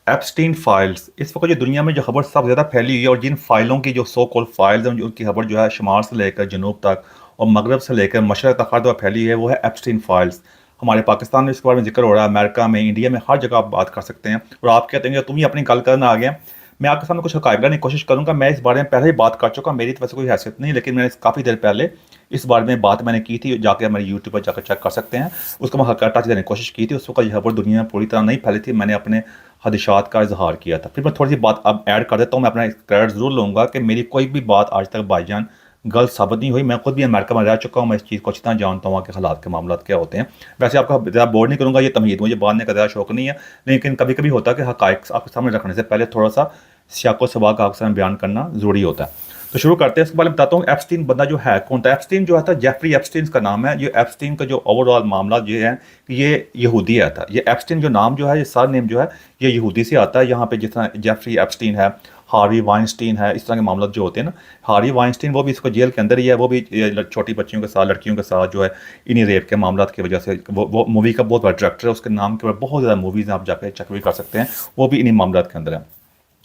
Epstein files इस वक्त जो दुनिया में जो खबर सबसे ज़्यादा फैली हुई है और जिन फाइलों की जो सो कॉल्ड फाइल्स हैं उनकी खबर जो है शुमार से लेकर जनूब तक और मगरब से लेकर मशरक़ तक हर जगह फैली हुई है, वो है एप्स्टीन फाइल्स। हमारे पाकिस्तान में इसके बारे में जिक्र हो रहा है, अमेरिका में, इंडिया में, हर जगह आप बात कर सकते हैं। और आप कहते हैं कि तुम ही अपनी गल करना आ गए। मैं आपके सामने कुछ हक़ाइक़ की कोशिश करूँगा। मैं इस बारे में पहले ही बात कर चुका, मेरी तो वैसे कोई हैसियत नहीं, लेकिन मैंने काफ़ी देर पहले इस बारे में बात मैंने की थी, जाके मेरे यूट्यूब पर जाकर चेक कर सकते हैं। उसको मैं हक़ टच देने की कोशिश की थी। उस वक्त यह खबर दुनिया में पूरी तरह नहीं फैली थी। मैंने अपने खदशात का इजहार किया था। फिर मैं थोड़ी सी बात अब ऐड कर देता हूँ। मैं अपना क्रेडिट ज़रूर लूँगा कि मेरी कोई भी बात आज तक भाईजान गलत साबित नहीं हुई। मैं खुद भी अमेरिका में रह चुका हूँ, मैं इस चीज़ को अच्छी तरह जानता हूँ कि हालात के मामला क्या होते हैं। वैसे आपका ज़्यादा बोर नहीं करूँगा, ये तमहीद मुझे बांधने का ज़्यादा शौक नहीं है, लेकिन कभी कभी होता है कि हक़ाइक़ आपके सामने रखने से पहले थोड़ा सा सियाक़ व सबाक़ आपके सामने बयान करना ज़रूरी होता है। तो शुरू करते हैं। इसके बारे में बताता हूँ एप्स्टीन बंदा जो है कौन था। एप्स्टीन जो है था, जेफरी एप्स्टीन का नाम है। ये एप्स्टीन का जो ओवरऑल मामला ये है कि ये यहूदी है था। ये एप्स्टीन जो नाम जो है, ये सर नेम जो है, ये यहूदी से आता है। यहाँ पे जिस तरह जेफरी एप्स्टीन है, हार्वी वाइनस्टीन है, इस तरह के मामला जो होते हैं ना, हार्वी वाइनस्टीन वो भी इसको जेल के अंदर ही है। वो भी छोटी बच्चियों के साथ, लड़कियों के साथ जो है इन्हीं रेप के मामला की वजह से, वो मूवी का बहुत बड़ा डायरेक्टर है। उसके नाम के ऊपर बहुत ज़्यादा मूवीज़ हैं, आप जाकर चेक भी कर सकते हैं। वो भी इन्हीं मामला के अंदर है।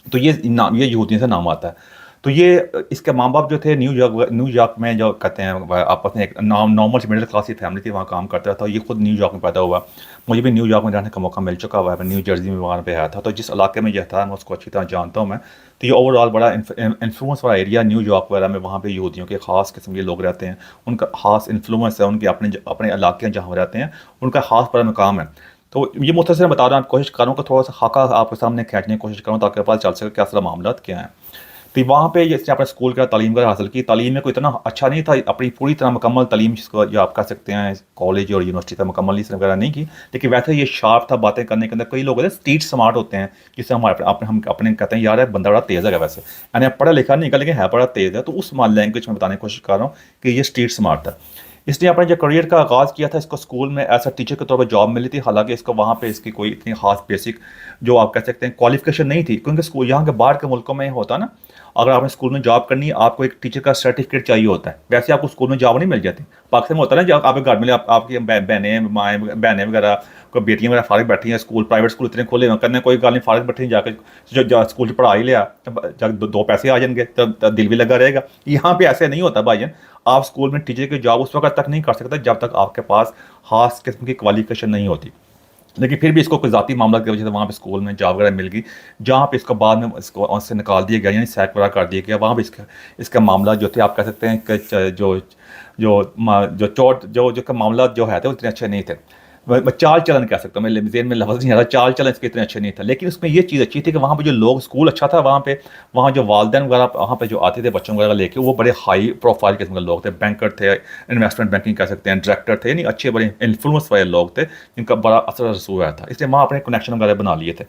तो ये नाम, ये यहूदियों से नाम आता है। तो ये इसके माँ बाप जो थे न्यूयॉर्क में, जो कहते हैं आपस में एक नॉर्मल सी मिडिल क्लास की फैमिली थी, वहाँ काम करता था। ये खुद न्यूयॉर्क में पैदा हुआ। मुझे भी न्यूयॉर्क में रहने का मौका मिल चुका हुआ है। मैं न्यू जर्सी में वहाँ पे आया था, तो जिस इलाके में यह था मैं उसको अच्छी तरह जानता हूँ मैं। तो ये ओवरऑल बड़ा इन्फ्लुएंस वाला एरिया न्यूयॉर्क वगैरह में, वहाँ पे यहूदियों के ख़ास किस्म के लोग रहते हैं। उनका ख़ास इन्फ्लुएंस है, उनके अपने अपने इलाके जहाँ वो रहते हैं उनका ख़ास बड़ा मकाम है। तो ये मुख्तसर बता रहा हूँ, कोशिश करूँ कि थोड़ा सा खाका आपके सामने खींचने की कोशिश करूँ ताकि पता चल सके क्या असल मामला क्या है। तो वहाँ पे इसने अपने स्कूल का तालीम वगैरह हासिल की। तालीम में कोई इतना अच्छा नहीं था, अपनी पूरी तरह मुकम्मल तालीम जिसको जो आप कह सकते हैं कॉलेज और यूनिवर्सिटी तक मुकम्मल इसने वगैरह नहीं की, लेकिन वैसे ये शार्प था बातें करने के अंदर। कई लोग होते हैं स्ट्रीट स्मार्ट होते हैं, जिससे हमारे हम अपने कहते हैं यार है बंदा बड़ा तेज़ है। वैसे यानी पढ़ा लिखा नहीं, लेकिन है बड़ा तेज़ है। तो उस लैंग्वेज में बताने की कोशिश कर रहा हूँ कि ये स्ट्रीट स्मार्ट था। इसने अपने जो करियर का आगाज़ किया था, इसको स्कूल में एज अ टीचर के तौर पर जॉब मिली थी। हालांकि इसको वहाँ पे इसकी कोई इतनी खास बेसिक जो आप कह सकते हैं क्वालिफिकेशन नहीं थी, क्योंकि स्कूल यहाँ के बाहर के मुल्कों में होता ना, अगर आपने स्कूल में जॉब करनी है आपको एक टीचर का सर्टिफिकेट चाहिए होता है। वैसे आपको स्कूल में जॉब नहीं मिल जाती। पाकिस्तान में होता है ना, जब आपके घर में आपकी बहनें माएँ बहनें वगैरह कोई बेटियाँ वगैरह फारिग बैठी हैं, स्कूल प्राइवेट स्कूल इतने खोले हुए करने, कोई गल नहीं, फारिग बैठी जाकर जो स्कूल से पढ़ा ही लिया, जब दो पैसे आ जाएंगे तो दिल भी लगा रहेगा। यहाँ पे ऐसे नहीं होता भाईजान। आप स्कूल में टीचर की जॉब उस वक्त तक नहीं कर सकते जब तक आपके पास खास किस्म की क्वालिफिकेशन नहीं होती। लेकिन फिर भी इसको कोई ज़ाती मामला की वजह से वहाँ पे स्कूल में जॉब वगैरह मिल गई, जहाँ पे इसको बाद में इसको वहाँ से निकाल दिया गया, यानी सैक वगैरह कर दिया गया। वहाँ पे इसका इसका मामला जो थे, आप कह सकते हैं कि जो जो जो चोट जो जो का मामला जो है थे वो इतने अच्छे नहीं थे। चाल चलन कह सकता हूँ, मैं ज़हन में लफ्ज़ नहीं आ रहा, चाल चलन इसके इतने अच्छे नहीं था। लेकिन उसमें ये चीज़ अच्छी थी कि वहाँ पे जो लोग, स्कूल अच्छा था वहाँ पे, वहाँ जो वालिदैन वगैरह वहाँ पे जो आते थे बच्चों वगैरह लेके, वो बड़े हाई प्रोफाइल किस्म के लोग थे। बैंकर थे, इन्वेस्टमेंट बैंकिंग कह सकते हैं, डायरेक्टर थे, यानी अच्छे बड़े इन्फ्लुएंस वाले लोग थे जिनका बड़ा असर रसूख आया था। इसलिए वहाँ अपने कनेक्शन वगैरह बना लिए थे।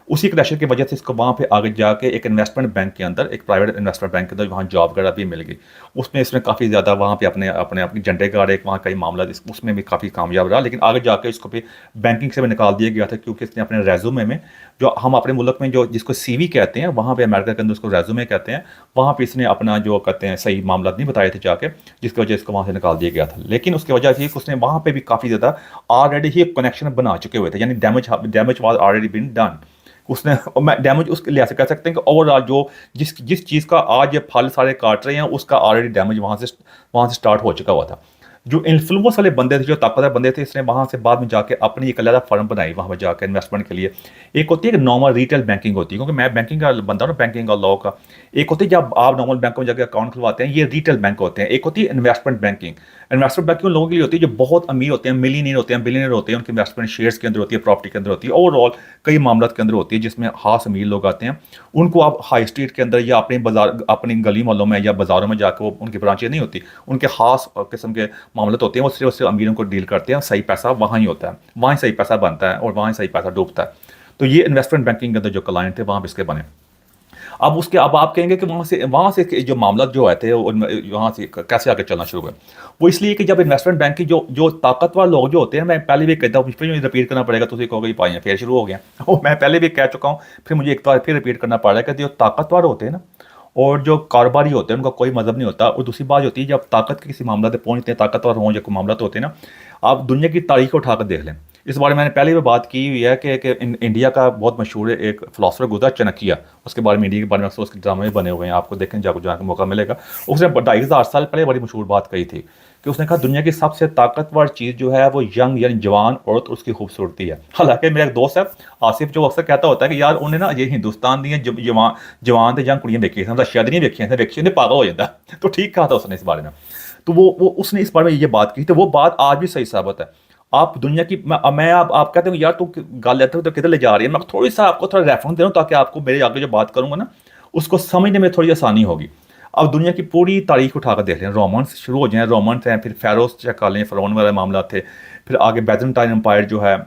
उसी कनेक्शन की वजह से इसको वहाँ पे आगे जाके एक इन्वेस्टमेंट बैंक के अंदर, एक प्राइवेट इन्वेस्टमेंट बैंक के अंदर वहाँ जॉब वगैरह भी मिल गई। उसमें इसमें काफ़ी ज़्यादा वहाँ पे अपने अपने अपनी झंडे गाड़े, एक वहाँ कई मामला उसमें भी काफ़ी कामयाब रहा। लेकिन आगे जाके इसको भी बैंकिंग से भी निकाल दिया गया था, क्योंकि इसने अपने रेज्यूमे में, जो हम अपने मुल्क में जो जिसको सीवी कहते हैं, वहाँ पे अमेरिका के अंदर उसको रेज्यूमे कहते हैं, वहाँ पे इसने अपना जो कहते हैं सही मामला नहीं बताए थे जाके, जिसकी वजह से इसको वहाँ से निकाल दिया गया था। लेकिन उसकी वजह थी कि उसने वहाँ पे भी काफ़ी ज़्यादा ऑलरेडी ही कनेक्शन बना चुके हुए थे, यानी damage was already been done. उसने डैमेज उसके लिहाज से कह सकते हैं कि ओवरऑल जो जिस जिस चीज़ का आज ये फल सारे काट रहे हैं, उसका ऑलरेडी डैमेज वहाँ से स्टार्ट हो चुका हुआ था। जो इन्फ्लुएंस वाले बंदे थे, जो ताकतवर बंदे थे, इसने वहाँ से बाद में जाके अपनी एक अलग फर्म बनाई वहाँ पर जाकर इन्वेस्टमेंट के लिए। एक होती है कि नॉर्मल रिटेल बैंकिंग होती है, क्योंकि मैं बैंकिंग का बंदा हूँ, बैंकिंग का लॉ का। एक होती है जब आप नॉर्मल बैंक में जाकर अकाउंट खुलवाते हैं, ये रिटेल बैंक होते हैं। एक होती है इन्वेस्टमेंट बैंकिंग। इन्वेस्टमेंट बैंकिंग उन लोगों के लिए होती है जो बहुत अमीर होते हैं, मिलीनियर होते हैं, बिलियनर होते हैं। उनकी इन्वेस्टमेंट शेयर्स के अंदर होती है, प्रॉपर्टी के अंदर होती है, ओवरऑल कई मामलों के अंदर होती है, जिसमें खास अमीर लोग आते हैं। उनको आप हाई स्ट्रीट के अंदर या अपने बाजार, अपनी गली मोहल्लों में या बाजारों में जाकर, वो उनकी ब्रांचें नहीं होती, उनके खास किस्म के मामले होते हैं। वो सिर्फ अमीरों को डील करते हैं। सही पैसा वहाँ ही होता है, वहाँ ही सही पैसा बनता है और वहाँ ही सही पैसा डूबता है। तो ये इन्वेस्टमेंट बैंकिंग के अंदर जो क्लाइंट थे वहाँ पे इसके बने। अब आप कहेंगे कि वहाँ से जो मामला जो आए थे वहाँ से कैसे आगे चलना शुरू हुआ। वो इसलिए कि जब इन्वेस्टमेंट बैंक की जो जो ताकतवर लोग जो होते हैं, मैं पहले भी कहता हूँ, फिर मुझे रिपीट करना पड़ेगा, तो कहोगे ये पाई फिर शुरू हो गया। वो मैं पहले भी कह चुका हूँ, फिर मुझे एक बार फिर रिपीट करना पड़ रहा है कि जो ताकतवर होते हैं ना, और जो कारोबारी होते हैं, उनका कोई मज़हब नहीं होता। और दूसरी बात होती है, जब ताकत के किसी मामला तक पहुँचते हैं, ताकतवर हों, जो कोई मामला तो होते हैं ना, आप दुनिया की तारीख को उठाकर देख लें। इस बारे में मैंने पहले भी बात की हुई है कि इंडिया का बहुत मशहूर एक फ़िलासफ़र गुजरा चाणक्य, उसके बारे में, इंडिया के बारे में अक्सर उसके ड्रामे बने हुए हैं, आपको देखें जाकर जाने का मौका मिलेगा। उसने 2500 साल पहले बड़ी मशहूर बात कही थी कि उसने कहा दुनिया की सबसे ताकतवर चीज़ जो है वो यंग यानी जवान औरत, उसकी खूबसूरती है। हालांकि मेरा एक दोस्त है आसिफ, जो अक्सर कहता होता है कि यार उन्हें ना ये हिंदुस्तान दी जवान जवान ते यंग कुड़ियां देखी, मतलब शायद नहीं देखी, देखी उन्हें पागल हो जाता है। तो ठीक कहा था उसने इस बारे में। तो वो उसने इस बारे में ये बात की, तो वो बात आज भी सही साबित है। आप दुनिया की मैं आप कहते हो यार तू गल लेते हो तो किधर ले जा रही है, मैं थोड़ी सा आपको थोड़ा रेफरेंस दे रहा हूँ ताकि आपको मेरे आगे जो बात करूंगा ना उसको समझने में थोड़ी आसानी होगी। अब दुनिया की पूरी तारीख उठाकर देख लें, रोमन्स शुरू हो जाए, रोमन्स हैं, फिर फेरोस चेक कर लें, फ़िरौन वाले मामला थे, फिर आगे बैजेंटाइन एम्पायर जो है,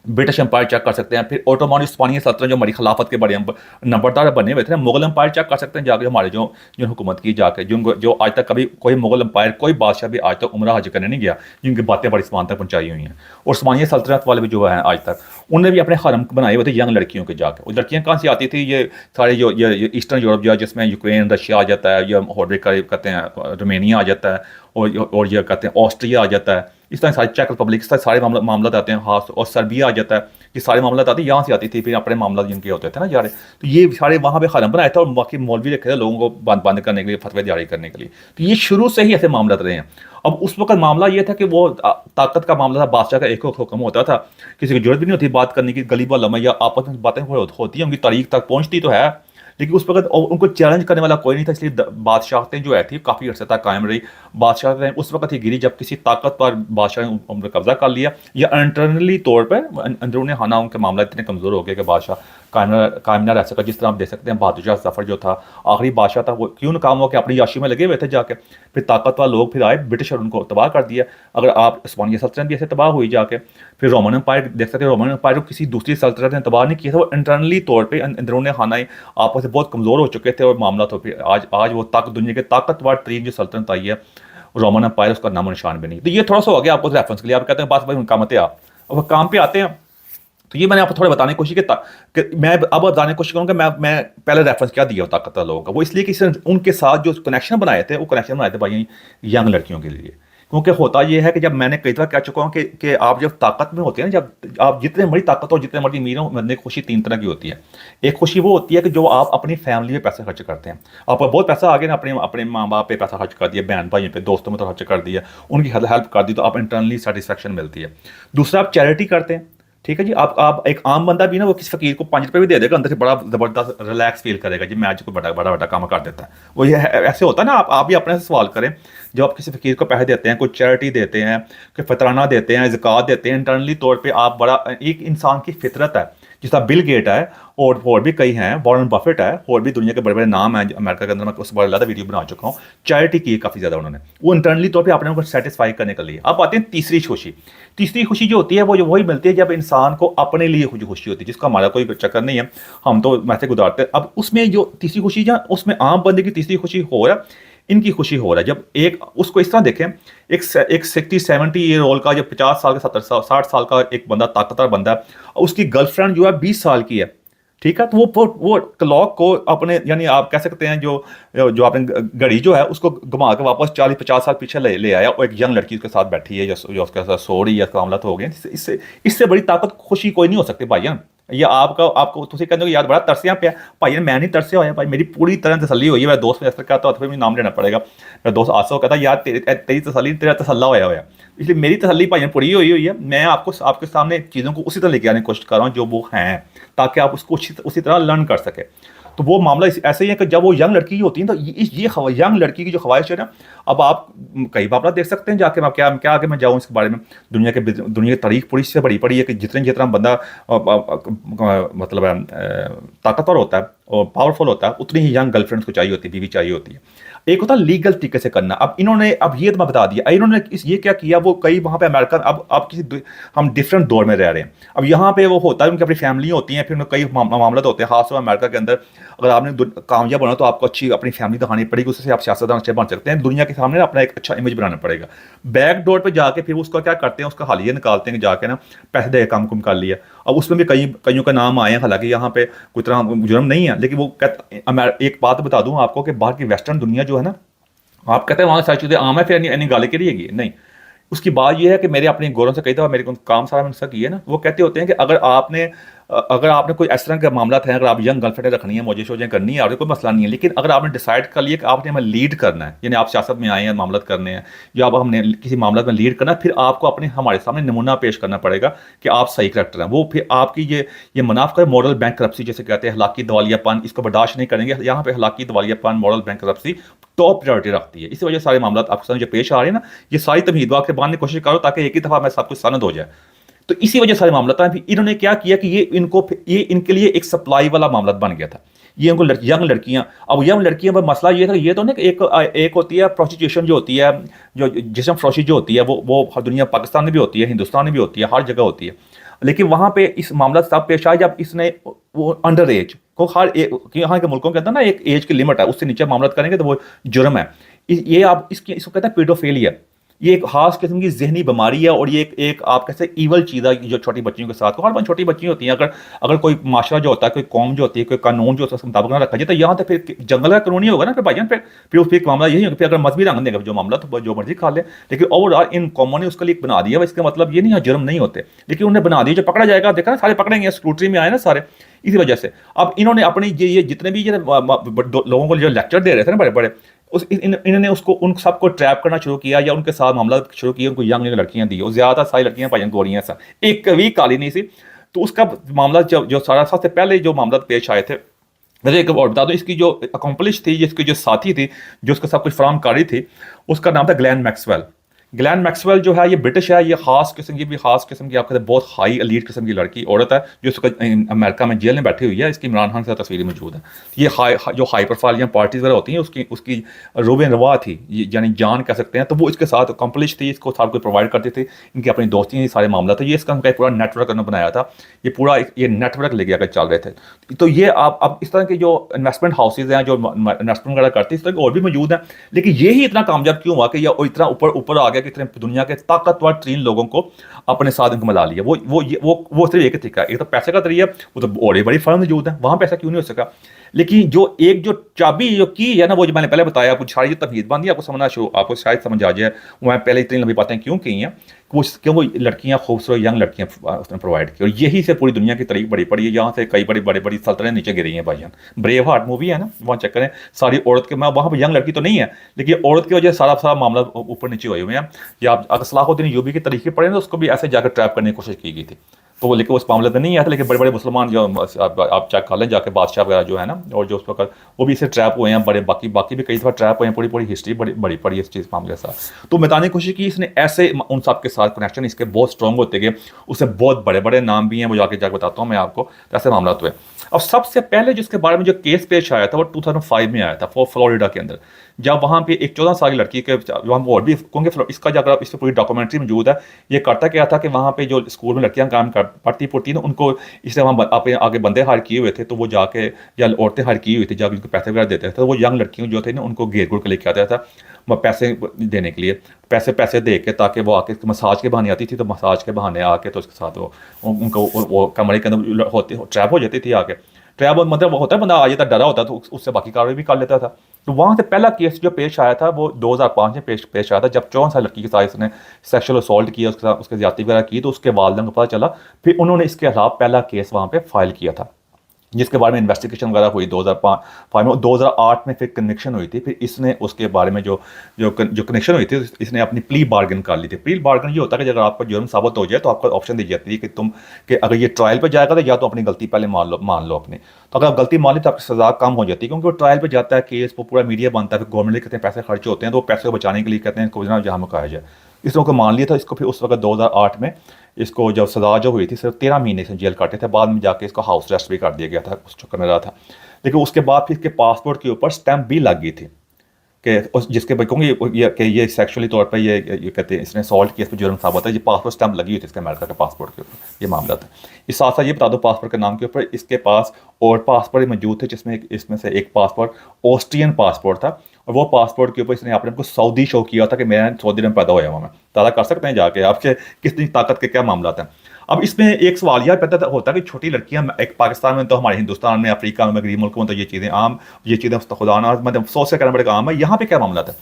ब्रिटिश एम्पायर चेक कर सकते हैं, फिर ओटोमान स्पानिया सल्तनत जो हमारी खिलाफत के बड़े नंबरदार बने हुए थे ना, मुगल एम्पायर चेक कर सकते हैं जाके, हमारे जो जो हुकूमत की जाके, जो आज तक कभी कोई मुगल एम्पायर, कोई बादशाह भी आज तक उम्रा हज करने नहीं गया, जिनकी बातें बड़ी समान तक पहुंचाई हुई हैं। और उस्मानिया सल्तनत वाले भी जो हैं आज तक, उन्होंने भी अपने हरम बनाए हुए थे यंग लड़कियों के जाके। वो लड़कियाँ कहाँ से आती थी, ये सारे जो ये ईस्टर्न यूरोप जो है, जिसमें यूक्रेन, रशिया आ जाता है, या और भी कहते हैं रोमेनिया आ जाता है, और ये कहते हैं ऑस्ट्रिया आ जाता है, इस तरह सारे चेक रिपब्लिक, इस तरह सारे मामला आते हैं, हाँ, और सर्बिया आ जाता है। ये सारे मामला आते हैं, यहाँ से आती थी, फिर अपने मामला जिनके होते थे ना जारे, तो ये सारे वहाँ पे हरम बनाया था और बाकी मौलवी रखे थे लोगों को बंद करने के लिए, फतवे जारी करने के लिए। तो ये शुरू से ही ऐसे मामला रहे हैं। अब उस वक्त मामला ये था कि वो ताकत का मामला था, बादशाह का एक हुक्म होता था, किसी की जरूरत भी नहीं होती बात करने की, गली वालों में या आपस में बातें होती हैं, उनकी तारीख तक पहुँचती तो है, लेकिन उस वक्त उनको चैलेंज करने वाला कोई नहीं था, इसलिए बादशाहतें जो है थी काफ़ी अर्से तक कायम रही। बादशाहतें उस वक्त ही गिरी जब किसी ताकतवर बादशाह ने उन पर कब्जा कर लिया, या इंटरनली तौर पर अंदरूनी खाना उनके मामला इतने कमज़ोर हो गए कि बादशाह कायम ना रह सका। जिस तरह आप देख सकते हैं बहादुर शाह जफर जो था आखिरी बादशाह था, वो क्यों नाकाम हो के अपनी याशी में लगे हुए थे जाके, फिर ताकतवर लोग फिर आए, ब्रिटिश और उनको तबाह कर दिया। अगर आप उस्मानिया सल्तनत भी ऐसे तबाह हुई जाके, फिर रोमन एम्पायर देख सकते हैं, रोमन एम्पायर को किसी दूसरी सल्तनत ने तबाह नहीं किया था, वो इंटरनली तौर पर अंदरूनी खाना आपस में बहुत कमज़ोर हो चुके थे और मामला तो फिर आज वो दुनिया के ताकतवर तरीन जो सल्तनत आई है रोमन एम्पायर, उसका नामो निशान भी नहीं। तो ये थोड़ा सा हो गया आपको रेफरेंस के लिए। आप कहते हैं बस भाई काम पे आप, अब काम पे आते हैं, तो ये मैंने आपको थोड़ा बताने की कोशिश की कि मैं अब बताने की कोशिश करूँगा, मैं पहले रेफरेंस क्या दिया ताकतवर लोगों का, वो इसलिए कि उनके साथ जो कनेक्शन बनाए थे, वो कनेक्शन बनाए थे भाई यंग लड़कियों के लिए। क्योंकि होता यह है कि जब मैंने कई बार कह चुका हूँ कि आप जब ताकत में होते हैं ना, जब आप जितने बड़ी ताकत हो, जितने बड़ी अमीर हो, मरने की खुशी 3 तरह की होती है। एक खुशी वो होती है कि जो आप अपनी फैमिली में पैसे खर्च करते हैं, आपका बहुत पैसा आ गया ना, अपने अपने माँ बाप पे पैसा खर्च कर दिया, बहन भाइयों पे, दोस्तों में तो खर्च कर दिया, उनकी हेल्प कर दी, तो आप इंटरनली सेटिस्फेक्शन मिलती है। दूसरा, आप चैरिटी करते हैं, ठीक है जी। आप एक आम बंदा भी ना, वो किसी फकीर को 5 रुपये भी दे देगा, अंदर से बड़ा ज़बरदस्त रिलैक्स फील करेगा जी, मैं आज को बड़ा बड़ा बड़ा काम कर देता है। वो ये ऐसे होता है ना, आप भी अपने से सवाल करें, जब आप किसी फकीर को पैसे देते हैं, कोई चैरिटी देते हैं, कोई फतराना देते हैं, ज़कात देते हैं, इंटरनली तौर पर आप बड़ा, एक इंसान की फितरत है, जिस तरह बिल गेट है और भी कई हैं, वॉरेन बफेट है, और भी दुनिया के बड़े बड़े नाम हैं अमेरिका के अंदर, मैं उस बार ज़्यादा वीडियो बना चुका हूँ। चैरिटी की है काफ़ी ज़्यादा उन्होंने, वो इंटरनली तौर पे अपने को सेटिस्फाई करने के लिए। अब आते हैं तीसरी खुशी। तीसरी खुशी जो होती है वो वही मिलती है जब इंसान को अपने लिए खुशी होती है, जिसका हमारा कोई चक्कर नहीं है, हम तो वैसे गुजारते हैं। अब उसमें जो तीसरी खुशी, जहाँ उसमें आम बंदे की तीसरी खुशी हो रहा है, इनकी खुशी हो रहा है जब एक उसको इस तरह देखें, एक 60-70 ईयर ओल्ड का, जब 50 साल का, 60 साल का एक बंदा, ताकतवर बंदा है, उसकी गर्लफ्रेंड जो है 20 साल की है, ठीक है। तो वो क्लॉक को अपने, यानी आप कह सकते हैं जो जो आपने घड़ी जो है उसको घुमा के वापस 40-50 साल पीछे ले आया, और एक यंग लड़की उसके साथ बैठी है, जो उसके साथ सो रही है, इसका मामला तो हो गया। इससे बड़ी ताकत खुशी कोई नहीं हो सकती भाई। या आपको तुम कहते हो यार बड़ा तरसिया पे भाई, मैं नहीं तरसिया होया भाई, मेरी पूरी तरह तसल्ली हुई है। मेरा दोस्त ऐसा कहता हो तो फिर मुझे नाम लेना पड़ेगा, मेरा दोस्त आसो कहता यार तेरी तसल्ली, तेरा तसल्ला होया, इसलिए मेरी तसल्ली भाई पूरी हुई है। मैं आपके सामने चीज़ों को उसी तरह लेके आने की कोशिश कर रहा हूँ जो वो हैं, ताकि आप उसको उसी तरह लर्न कर सके। तो वो मामला ऐसे ही है कि जब वो यंग लड़की होती है तो ये यंग लड़की की जो ख्वाहिश है ना, अब आप कई मामला देख सकते हैं जाके, मैं क्या आगे मैं जाऊँ इसके बारे में। दुनिया की तारीख पूरी से बड़ी पड़ी है कि जितना बंदा मतलब ताकतवर होता है और पावरफुल होता है, उतनी ही यंग गर्लफ्रेंड को चाहिए होती है, बीवी चाहिए होती है। एक होता है लीगल तरीके से करना। अब इन्होंने ये तो मैं बता दिया, इन्होंने ये क्या किया, वो कई वहाँ पे अमेरिका, अब हम डिफरेंट दौर में रह रहे हैं। अब यहाँ पे वो होता है, उनकी अपनी फैमिली होती है, फिर उनके कई मामला होते हैं, खासतौर अमेरिका के अंदर। अगर आपने कामयाब बना तो आपको अच्छी अपनी फैमिली दिखानी पड़ेगी, उससे आप सियासतदान अच्छे बन सकते हैं, दुनिया के सामने अपना एक अच्छा इमेज बनाना पड़ेगा। बैक डोर पर जाके फिर उसका क्या करते हैं, उसका हालिया निकालते हैं जाके ना, पैसे दे काम कुम कर लिया। अब उसमें भी कईयों का नाम आए हैं, हालांकि यहाँ पे कोई तरह जुर्म नहीं है, लेकिन वो एक बात बता दूँ आपको कि बाहर की वेस्टर्न दुनिया जो है ना, आप कहते हैं वहाँ सारी चीज़ें आम है, फिर गाली के लिए नहीं। उसकी बात ये है कि मेरे अपने गोरों से कई दफ़ा मेरे को काम सारा मैंने उसका किया है ना, वो कहते होते हैं कि अगर आपने कोई इस तरह का मामला है, अगर आप यंग गर्लफ्रेंड रखनी है, मौजें शोजें करनी है, और कोई मसला नहीं है, लेकिन अगर आपने डिसाइड कर लिया कि आपने हमें लीड करना है, यानी आप सियासत में आए हैं मामला करने हैं, या अब हमने किसी मामला में लीड करना है, फिर आपको अपने हमारे सामने नमूना पेश करना पड़ेगा कि आप सही करैक्टर हैं। वो फिर आपकी ये मुनाफा मॉरल बैंक जिसे कहते हैं, हलाकी दिवालियापन, इसको बर्दाश्त नहीं करेंगे। यहाँ पे हलाकी दिवालियापन, मॉरल बैंक टॉप प्रायोरिटी रखती है। इसी वजह से सारे मामला आपके सामने जो पेश आ रहे हैं ना, ये सारी तमहीद के बांधने की कोशिश करो ताकि एक ही दफ़ा में सब कुछ सनद हो जाए। तो इसी वजह सारे मामला था। इन्होंने क्या किया कि ये इनके लिए एक सप्लाई वाला मामला बन गया था। ये उनको यंग लड़कियां, अब यंग लड़कियां पर मसला ये था, ये तो नहीं एक होती है प्रोस्टिट्यूशन जो होती है, जो जिस्म फरोशी जो होती है, वो हर दुनिया, पाकिस्तान में भी होती है, हिंदुस्तान में भी होती है, हर जगह होती है। लेकिन वहाँ पे इस मामला तब पेश आया जब इसने वो अंडर एज को यहाँ के मुल्कों के अंदर ना एक एज की लिमिट है, उससे नीचे मामला करेंगे तो वो जुर्म है। ये आप इसको कहते हैं पेडोफिलिया। ये एक खास किस्म की जहनी बीमारी है, और ये एक आप कैसे ईवल चीज़ है जो छोटी बच्चियों के साथ, हर बार छोटी बच्ची होती हैं। अगर कोई माशरा जो होता है, कोई कौम जो होती है, कोई कानून जो होता है उसके मुताबिक ना रखा जाए, तो यहाँ तो फिर जंगल का कानून ही होगा ना फिर भाईजान। फिर उस मामला यही होगा। फिर अगर मजहबी रंग देगा जो मामला, तो जो मर्जी खा ले। लेकिन ओवरऑल इन कौमों ने उसके लिए बना दिया। इसका मतलब ये नहीं जुर्म नहीं होते, लेकिन उन्हें बना दिया जो पकड़ा जाएगा। देखा ना, सारे पकड़ेंगे, स्क्रूटरी में आए ना सारे। इसी वजह से अब इन्होंने अपनी ये जितने भी लोगों को जो लेक्चर दे रहे थे ना बड़े बड़े, इन्होंने उसको उन सबको ट्रैप करना शुरू किया, या उनके साथ मामला शुरू किया। उनको यंग लड़कियां दी, और ज्यादा सारी लड़कियां भाई गोरियां सा, एक कभी काली नहीं सी। तो उसका मामला जो सारा सबसे पहले जो मामला पेश आए थे, वैसे एक और बता दो, इसकी जो अकम्पलिश थी, जिसकी जो साथी थी, जो उसको सब कुछ फराम करी थी, उसका नाम था ग्लैन मैक्सवेल। ग्लैन मैक्सवेल जो है ये ब्रिटिश है। ये खास किस्म की आप कहते हैं बहुत हाई एलीट किस्म की लड़की औरत है, जो इसको अमेरिका में जेल में बैठी हुई है। इसकी इमरान खान से तस्वीरें मौजूद है। ये जो हाई प्रोफाइल या पार्टीज वगैरह होती हैं, उसकी रोबे रवा थी, यानी जान कह सकते हैं। तो वो इसके साथ अकम्पलिश थी, इसको सारा कुछ प्रोवाइड करती थी। इनकी अपनी दोस्ती, सारे मामला था। ये इसका उनका पूरा नेटवर्क बनाया था। ये पूरा ये नेटवर्क लेके आकर चल रहे थे। तो ये आप अब इस तरह के जो इन्वेस्टमेंट हाउसेज हैं, जो इन्वेस्टमेंट वगैरह करती है, इस तरह के और भी मौजूद हैं। लेकिन यही इतना कामयाब क्यों हुआ कि यह इतना ऊपर आ गया कि इतने दुनिया के ताकतवर 3 लोगों को अपने साथ इनको मिला लिया। वो सिर्फ एक तरीका है। एक तो पैसे का तरीका, वो तो और बड़ी फर्म मौजूद है, वहां पैसा क्यों नहीं हो सका। लेकिन जो चाबी जो की है ना, वो जो मैंने पहले बताया, आपको सारी जो तफहीद बांधी आपको समझना शुरू, आपको शायद समझ आ जाए। वो मैं पहले इतनी लंबी बातें क्यों की हैं, क्यों वो लड़कियां, खूबसूरत यंग लड़कियां उसने प्रोवाइड की, और यही से पूरी दुनिया की तारीख बड़ी पड़ी है। यहाँ से कई बड़ी सल्तनतें नीचे गिरी हैं भाईजान। ब्रेव हार्ट मूवी है ना, वहाँ चेक करें। सारी औरत के, मैं वहाँ पर यंग लड़की तो नहीं है, लेकिन औरत की वजह से सारा मामला ऊपर नीचे हुए हुए हैं। या आप अगर सलाहुद्दीन यूबी की तरीके पढ़े तो उसको भी ऐसे जाकर ट्रैप करने की कोशिश की गई थी। तो वो लेकिन उस मामले में नहीं आया था। लेकिन बड़े बड़े मुसलमान जो आप चेक कर लें जाके, बादशाह वगैरह जो है ना, और जो उस वक्त वो भी इससे ट्रैप हुए हैं। बाकी भी कई दफ़ा ट्रैप हुए हैं। पूरी हिस्ट्री बड़ी पड़ी है इस चीज़ मामले के साथ। तो बताने की कोशिश की इसने, ऐसे उन सब के साथ कनेक्शन इसके बहुत स्ट्रॉन्ग होते गए। उससे बहुत बड़े नाम भी हैं, वो जाके बताता हूँ मैं आपको। ऐसे मामला तो है। अब सबसे पहले जिसके बारे में जो केस पेश आया था, वो 2005 में आया था फ्लोरिडा के अंदर। जब वहाँ पे एक 14 साल की लड़की के, वहाँ और भी क्योंकि इसका जो, इस पर पूरी डॉक्यूमेंट्री मौजूद है। ये करता क्या था कि वहाँ पे जो स्कूल में लड़कियाँ काम पढ़ती पढ़ती ना, उनको इससे वहाँ अपने आगे बंदे हायर किए हुए थे। तो वो जाके, या औरतें हायर की हुई थी, जाके उनको पैसे वगैरह देते थे। तो वो यंग लड़कियों जो थे ना, उनको घेर घूर के लेके आता था पैसे देने के लिए, पैसे दे के, ताकि वो आके मसाज के बहाने आती थी। तो मसाज के बहाने आके तो उसके साथ वो कमरे के अंदर होते ट्रैप हो जाती थी। आके ट्रैप मतलब होता है, बंदा आ जाता, डरा होता, तो उससे बाकी कार्रवाई भी कर लेता था। तो वहाँ से पहला केस जो पेश आया था, वो 2005 में पेश आया था, जब 14 साल लड़की के साथ इसने सेक्सुअल असॉल्ट किया, उसके साथ उसके ज्यादती वगैरह की। तो उसके वालिदैन को पता चला, फिर उन्होंने इसके खिलाफ पहला केस वहाँ पे फाइल किया था, जिसके बारे में इन्वेस्टिगेशन वगैरह हुई 2005 में। 2008 में फिर कन्विक्शन हुई थी। फिर इसने उसके बारे में जो कनेक्शन हुई थी, इसने अपनी प्ली बार्गन कर ली थी। प्ली बार्गन ये होता है कि अगर आपका जुर्म साबित हो जाए तो आपको ऑप्शन दी जाती है कि अगर ये ट्रायल पे जाएगा तो या तो अपनी गलती पहले मान लो अपनी। तो अगर आप गलती मान ली तो आपकी सजा कम हो जाती है, क्योंकि वो ट्रायल पे जाता है केस, वो पूरा मीडिया बनता है, फिर गवर्नमेंट के कहते हैं पैसे खर्च होते हैं, तो वो पैसे को बचाने के लिए कहते हैं को जहाँ मुकाया जाए। इस लोगों को मान लिया था इसको। फिर उस वक्त 2008 में इसको जब सजा जो हुई थी, सिर्फ 13 महीने से जेल काटे थे। बाद में जाके इसको हाउस अरेस्ट भी कर दिया गया था, उस चक्कर में रहा था। लेकिन उसके बाद फिर इसके पासपोर्ट के ऊपर स्टैंप भी लग गई थी कि जिसके कहूँगी ये सेक्सुअली तौर पर ये कहते हैं इसने सॉल्ट किया, इस पर जुर्म साबित है। ये पासपोर्ट स्टैंप लगी हुई थी इसके अमेरिका के पासपोर्ट के ऊपर। ये मामला था। इस साथ साथ ये बता दो, पासपोर्ट के नाम के ऊपर इसके पास और पासपोर्ट मौजूद थे, जिसमें इसमें से एक पासपोर्ट ऑस्ट्रियन पासपोर्ट था, और वो पासपोर्ट के ऊपर इसने अपने को सऊदी शो किया था कि मैं सऊदी में पैदा होया हुआ। मैं ताज़ा कर सकते हैं जाके आपके कितनी ताकत के क्या मामला था। अब इसमें एक सवाल यह पैदा होता है कि छोटी लड़कियां, एक पाकिस्तान में तो, हमारे हिंदुस्तान में, अफ्रीका में, गरीब मुल्कों में तो ये चीज़ें आम, ये चीज़ें खुदा ना मतलब सोच से करना बड़े आम है। यहाँ पे क्या मामला था?